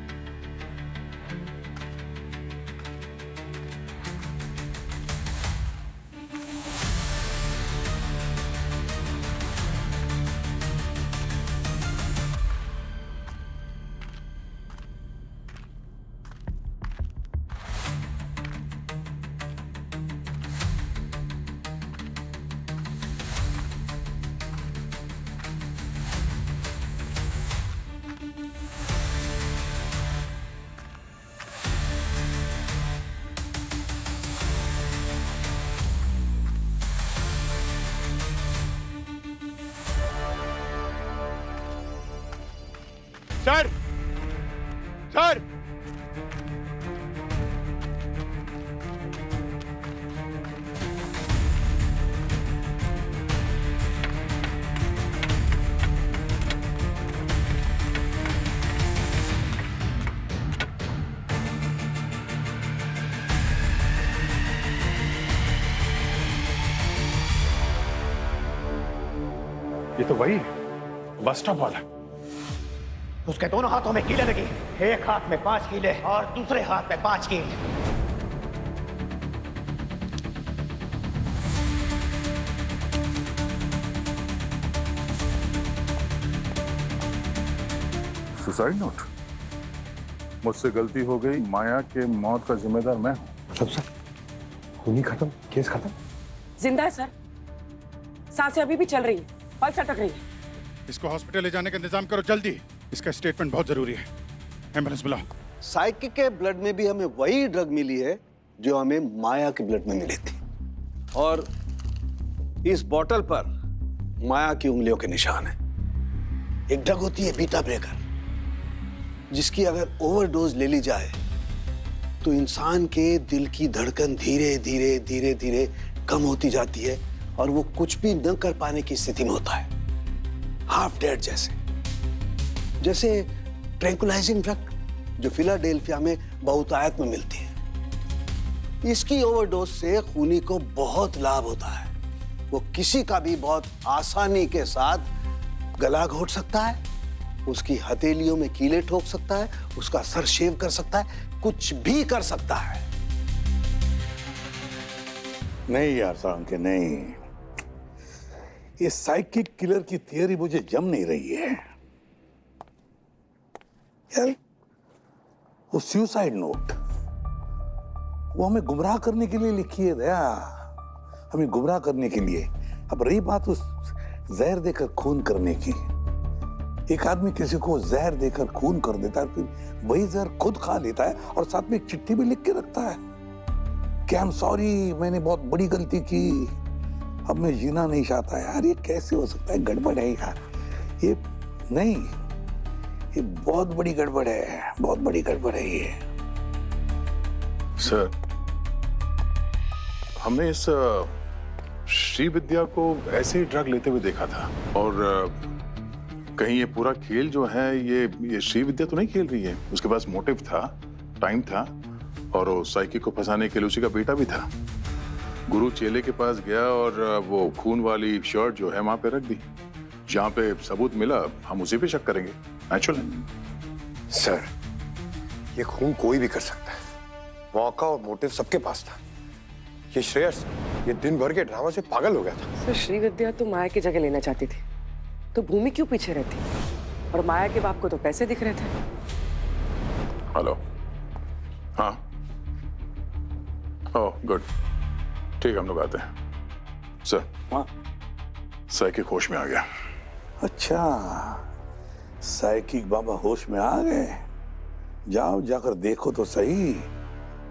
सर सर ये तो वही बस स्टॉप वाला। उसके दोनों हाथों में कीले लगी, एक हाथ में 5 कीले और दूसरे हाथ में 5 कील। Suicide note. मुझसे गलती हो गई, माया के मौत का जिम्मेदार मैं हूं। मतलब सर खूनी खत्म, केस खत्म? जिंदा है सर, सांसें अभी भी चल रही है, पल्स अटक रही है। इसको हॉस्पिटल ले जाने का इंतजाम करो जल्दी, इसका स्टेटमेंट बहुत जरूरी है। एम्बुलेंस बुलाओ। साइकिक के ब्लड में भी हमें वही ड्रग मिली है जो हमें माया के ब्लड में मिली थी, और इस बोतल पर माया की उंगलियों के निशान है। एक ड्रग होती है बीटा ब्रेकर, जिसकी अगर ओवरडोज ले ली जाए तो इंसान के दिल की धड़कन धीरे धीरे धीरे धीरे कम होती जाती है और वो कुछ भी न कर पाने की स्थिति में होता है, हाफ डेड जैसे ट्रैंकुलाइजिंग ड्रग जो फिलाडेल्फिया में बहुतायत में मिलती है। इसकी ओवरडोज से खूनी को बहुत लाभ होता है। वो किसी का भी बहुत आसानी के साथ गला घोट सकता है, उसकी हथेलियों में कीले ठोक सकता है, उसका सर शेव कर सकता है, कुछ भी कर सकता है। नहीं यार साळुंखे, नहीं, ये साइकिक किलर की थियरी मुझे जम नहीं रही है यार। वो सुसाइड नोट वो हमें गुमराह करने के लिए लिखी है दया, हमें गुमराह करने के लिए। अब रही बात उस जहर देकर खून करने की, एक आदमी किसी को जहर देकर खून कर देता है, फिर वही जहर खुद खा लेता है और साथ में एक चिट्ठी भी लिख के रखता है कि आई एम सॉरी, मैंने बहुत बड़ी गलती की, अब मैं जीना नहीं चाहता। यार ये कैसे हो सकता है? गड़बड़ है यार, ये नहीं, ये बहुत बड़ी गड़बड़ है, बहुत बड़ी गड़बड़ है ये। सर, हमने इस श्रीविद्या को ऐसे ही ड्रग लेते हुए देखा था, और कहीं ये पूरा खेल जो है ये श्रीविद्या तो नहीं खेल रही है। उसके पास मोटिव था, टाइम था, और वो साइकिक को फंसाने के लिए उसी का बेटा भी था। गुरु चेले के पास गया और वो खून वाली शर्ट जो है वहां पे रख दी। जहां पे सबूत मिला हम उसी पे शक करेंगे, नेचुरल है। सर ये खून कोई भी कर सकता है, मौका और मोटिव सबके पास था। ये श्रेयस ये दिन भर के ड्रामा से पागल हो गया था। सर श्रीविद्या तो माया की जगह लेना चाहती थी, तो भूमि क्यों पीछे रहती? और माया के बाप को तो पैसे दिख रहे थे। हेलो, हाँ, ओह गुड, ठीक, हम लोग आते हैं। सर, हाँ, साइकिक होश में आ गया। अच्छा, साइकिक बाबा होश में आ गए? जाओ जाकर देखो तो सही,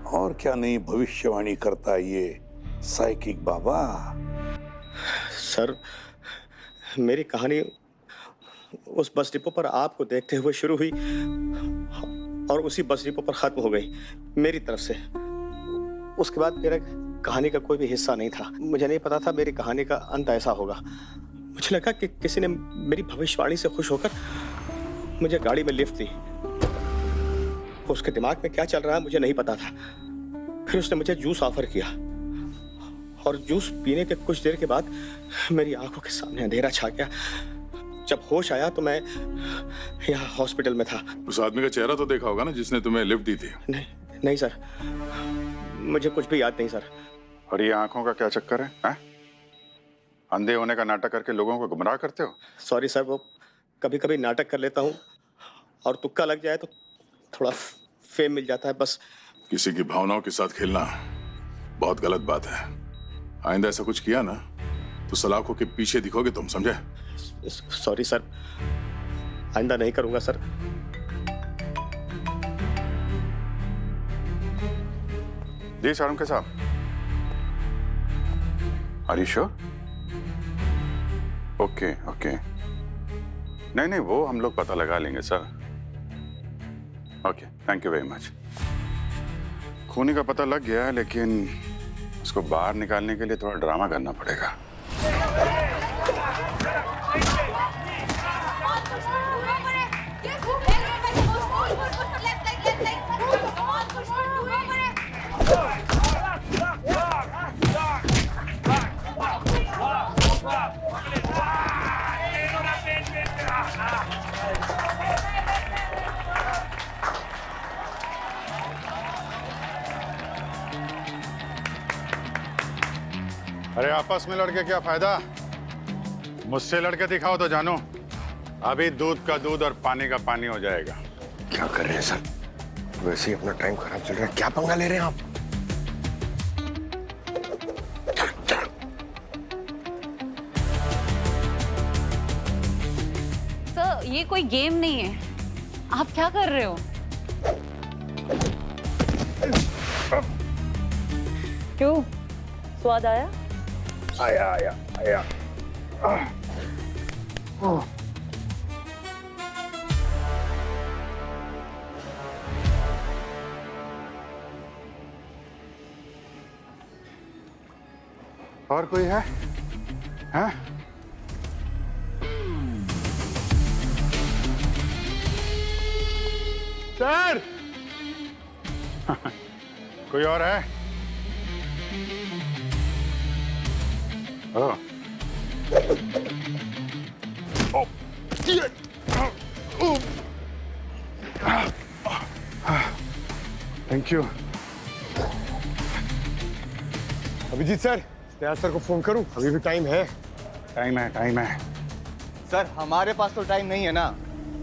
और क्या नई भविष्यवाणी करता है ये साइकिक बाबा। सर, मेरी कहानी उस बस डिपो पर आपको देखते हुए शुरू हुई और उसी बस डिपो पर खत्म हो गई मेरी तरफ से। उसके बाद मेरा कहानी का कोई भी हिस्सा नहीं था। मुझे नहीं पता था मेरी कहानी का अंत ऐसा होगा। मुझे लगा कि किसी ने मेरी भविष्यवाणी से खुश होकर मुझे गाड़ी में लिफ्ट दी। उसके दिमाग में क्या चल रहा है मुझे नहीं पता था। फिर उसने मुझे जूस ऑफर किया और जूस पीने के कुछ देर के बाद मेरी आंखों के सामने अंधेरा छा गया। जब होश आया तो मैं यहाँ हॉस्पिटल में था। उस आदमी का चेहरा तो देखा होगा ना जिसने तुम्हें लिफ्ट दी थी? नहीं सर, मुझे कुछ भी याद नहीं सर। और ये आंखों का क्या चक्कर है? अंधे होने का नाटक करके लोगों को गुमराह करते हो? सॉरी सर, वो कभी कभी नाटक कर लेता हूँ और तुक्का लग जाए तो थोड़ा फेम मिल जाता है बस। किसी की भावनाओं के साथ खेलना बहुत गलत बात है। आइंदा ऐसा कुछ किया ना तो सलाखों के पीछे दिखोगे तुम, समझे? सॉरी सर, आइंदा नहीं करूंगा सर। जी शाहरुख साहब, are you sure? Okay okay, नहीं वो हम लोग पता लगा लेंगे sir. Okay, thank you very much. खूनी का पता लग गया है लेकिन उसको बाहर निकालने के लिए थोड़ा ड्रामा करना पड़ेगा। अरे आपस में लड़के क्या फायदा? मुझसे लड़के दिखाओ तो जानो, अभी दूध का दूध और पानी का पानी हो जाएगा। क्या कर रहे हैं सर? वैसे ही अपना टाइम खराब चल रहा है, क्या पंगा ले रहे हैं आप? सर ये कोई गेम नहीं है, आप क्या कर रहे हो? क्यों, स्वाद आया? आया। और कोई है? हैं? सर कोई और है? Thank you. Abhijeet sir, Dayal sir को फोन करूं? अभी भी टाइम है। टाइम है। सर हमारे पास तो टाइम नहीं है ना,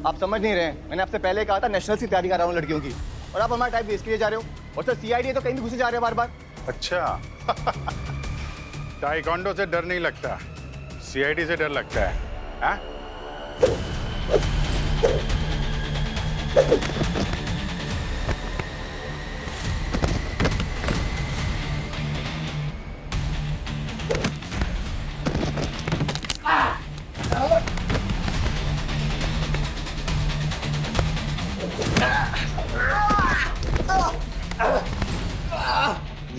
आप समझ नहीं रहे हैं। मैंने आपसे पहले कहा था नेशनल्स की तैयारी कर रहा हूँ लड़कियों की, और आप हमारा टाइम वेस्ट किए जा रहे हो। और सर सीआईडी तो कहीं भी घुसे जा रहे हो बार बार। अच्छा ताइक्वांडो से डर नहीं लगता, सीआईडी से डर लगता है, हाँ?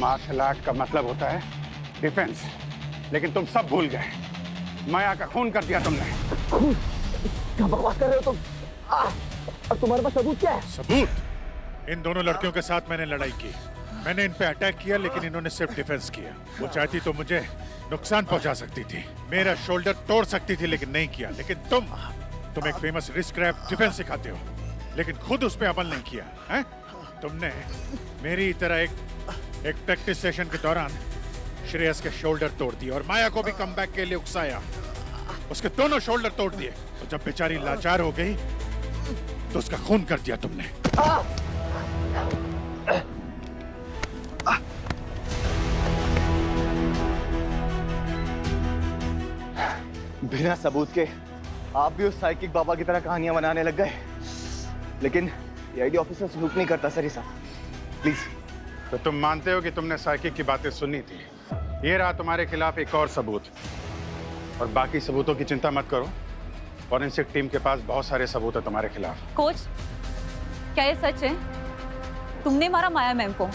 मार्शल आर्ट का मतलब होता है डिफेंस, लेकिन तुम सब भूल गए। माया का खून कर दिया तुमने। खून? क्या बकवास कर रहे हो तुम? और तुम्हारे पास सबूत क्या है? सबूत? इन दोनों लड़कियों के साथ मैंने लड़ाई की, मैंने इन पे अटैक किया, लेकिन इन्होंने सिर्फ डिफेंस किया। वो चाहती तो मुझे नुकसान पहुंचा सकती थी, मेरा शोल्डर तोड़ सकती थी, लेकिन नहीं किया। लेकिन तुम एक फेमस रिस्क रैप डिफेंस सिखाते हो, लेकिन खुद उस पर अमल नहीं किया है? तुमने मेरी तरह एक प्रैक्टिस सेशन के दौरान श्रेयस के शोल्डर तोड़ दिए और माया को भी कमबैक के लिए उकसाया, उसके दोनों शोल्डर तोड़ दिए। और जब बेचारी लाचार हो गई तो उसका खून कर दिया तुमने। बिना सबूत के आप भी उस साइकिक बाबा की तरह कहानियां बनाने लग गए। लेकिन आईडी ऑफिसर सुलूक नहीं करता सर, ये साहब प्लीज। तो तुम मानते हो कि तुमने साइकिक की बातें सुनी थी? ये रहा तुम्हारे खिलाफ एक और सबूत। और बाकी सबूतों की चिंता मत करो। फॉरेंसिक टीम के पास बहुत सारे सबूत है तुम्हारे खिलाफ। कोच, क्या ये सच है? तुमने मारा माया मैम को?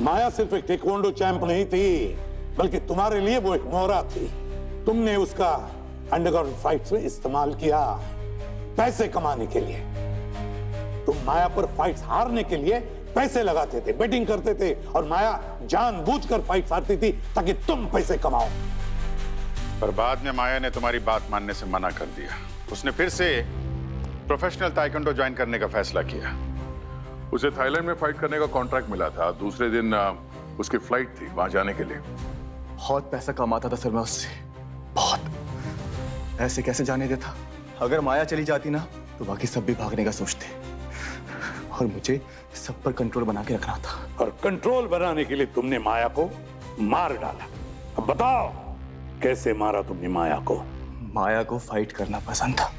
माया सिर्फ एक टेक्वांडो चैंप नहीं थी, बल्कि तुम्हारे लिए वो एक मोहरा थी। तुमने उसका अंडरग्राउंड फाइट्स में इस्तेमाल किया पैसे कमाने के लिए। तुम माया पर फाइट्स हारने के लिए पैसे लगाते थे, बेटिंग करते थे, और माया जानबूझकर फाइट्स हारती थी ताकि तुम पैसे कमाओ। पर बाद में माया ने तुम्हारी बात मानने से मना कर दिया। उसने फिर से प्रोफेशनल ताइक्वांडो ज्वाइन करने का फैसला किया। उसे थाईलैंड में फाइट करने का कॉन्ट्रैक्ट मिला था। दूसरे दिन उसकी फ्लाइट थी वहां जाने के लिए। बहुत पैसा कमाता था सर मैं उससे, बहुत। ऐसे कैसे जाने देता? अगर माया चली जाती ना तो बाकी सब भी भागने का सोचते, और मुझे सब पर कंट्रोल बना के रखना था। और कंट्रोल बनाने के लिए तुमने माया को मार डाला। अब बताओ कैसे मारा तुमने माया को? माया को फाइट करना पसंद था।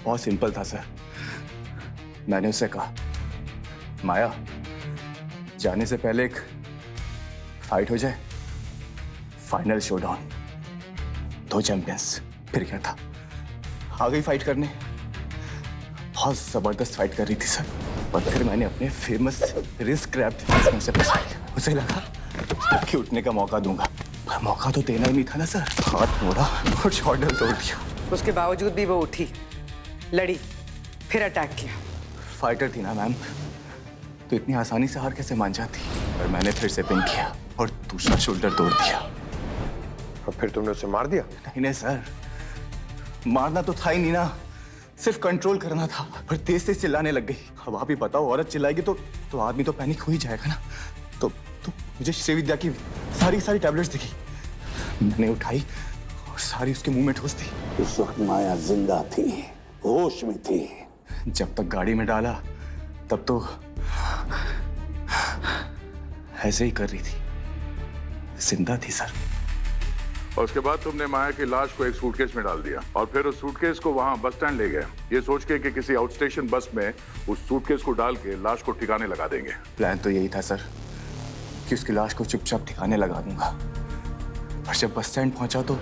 बहुत सिंपल था सर। मैंने उससे कहा, माया जाने से पहले एक फाइट हो जाए, फाइनल शोडाउन, 2 चैंपियंस। फिर क्या था, आ गई फाइट करने। बहुत जबरदस्त फाइट कर रही थी सर, और फिर मैंने अपने फेमस रिस्क ग्रैब डिफेंस में उसे फंसा लिया। उसे लगा कि उठने का मौका दूंगा, पर मौका तो देना ही नहीं था ना सर। हाथ मोड़ा और शोल्डर तोड़ दिया। उसके बावजूद भी वो उठी, लड़ी, फिर अटैक किया। फाइटर थी ना मैम, तो इतनी आसानी से हार कैसे मान जाती? और मैंने फिर से पिन किया और दूसरा शोल्डर तोड़ दिया। और फिर तुमने उसे मार दिया? नहीं सर, मारना तो था ही नहीं ना, सिर्फ कंट्रोल करना था। पर तेज तेज चिल्लाने लग गई। अब आप ही बताओ, औरत चिल्लाएगी तो आदमी तो पैनिक हो ही जाएगा ना। तो मुझे श्रीविद्या की सारी टैबलेट्स दिखी, मैंने उठाई और सारी उसके मुंह में ठोस दी। उस वक्त माया जिंदा थी, होश में थी। जब तक गाड़ी में डाला तब तो ऐसे ही कर रही थी, जिंदा थी सर। और उसके बाद तुमने माया की लाश को एक सूटकेस में डाल दिया, और फिर उस सूटकेस को वहां बस स्टैंड ले गए, ये सोच के कि किसी आउट स्टेशन बस में उस सूटकेस को डाल के लाश को ठिकाने लगा देंगे। प्लान तो यही था सर कि उसकी लाश को चुपचाप ठिकाने लगा दूंगा। पर जब बस स्टैंड पहुंचा तो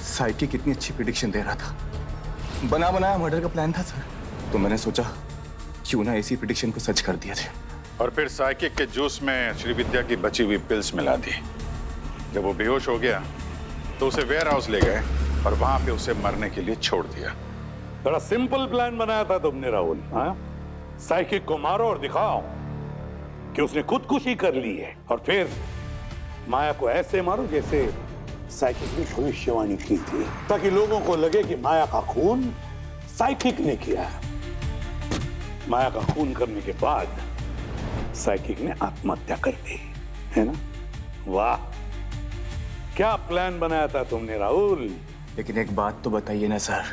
साइकी कितनी अच्छी प्रेडिक्शन दे रहा था। बना बनाया मर्डर का प्लान था सर, तो मैंने सोचा क्यों ना इसी प्रेडिक्शन को सच कर दिया जाए। और फिर साइकिक के जूस में श्रीविद्या की बची हुई पिल्स मिला दी। जब वो बेहोश हो गया तो उसे वेयर हाउस ले गए और वहां पे उसे मरने के लिए छोड़ दिया। बड़ा सिंपल प्लान बनाया था तुमने राहुल। हाँ, साइकिक को मारो और दिखाओ कि उसने खुदकुशी कर ली है, और फिर माया को ऐसे मारो जैसे साइकिक ने भविष्यवाणी की थी, ताकि लोगों को लगे कि माया का खून साइकिक ने किया। माया का खून करने के बाद साइकिक ने आत्महत्या कर दी, है ना? वाह, क्या प्लान बनाया था तुमने राहुल। लेकिन एक बात तो बताइए ना सर,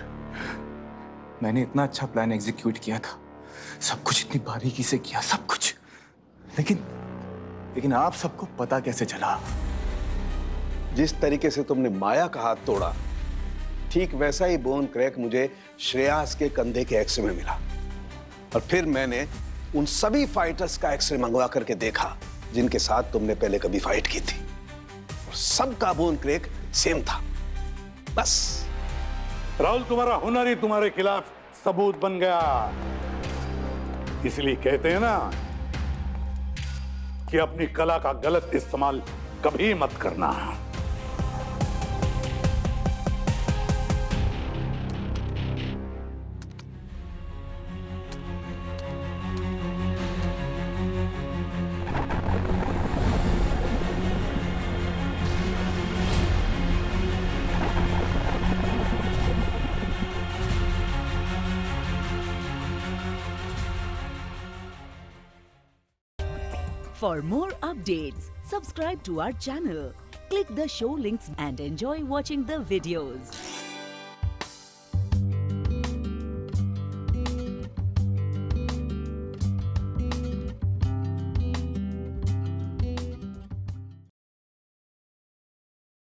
मैंने इतना अच्छा प्लान एग्जीक्यूट किया था, सब कुछ इतनी बारीकी से किया, सब कुछ, लेकिन आप सबको पता कैसे चला? जिस तरीके से तुमने माया का हाथ तोड़ा, ठीक वैसा ही बोन क्रैक मुझे श्रेयास के कंधे के एक्सरे में मिला। और फिर मैंने उन सभी फाइटर्स का एक्सरे मंगवा करके देखा जिनके साथ तुमने पहले कभी फाइट की थी, और सबका बोन क्रैक सेम था। बस राहुल, तुम्हारा हुनर ही तुम्हारे खिलाफ सबूत बन गया। इसलिए कहते हैं ना कि अपनी कला का गलत इस्तेमाल कभी मत करना। For more updates, subscribe to our channel, click the show links and enjoy watching the videos.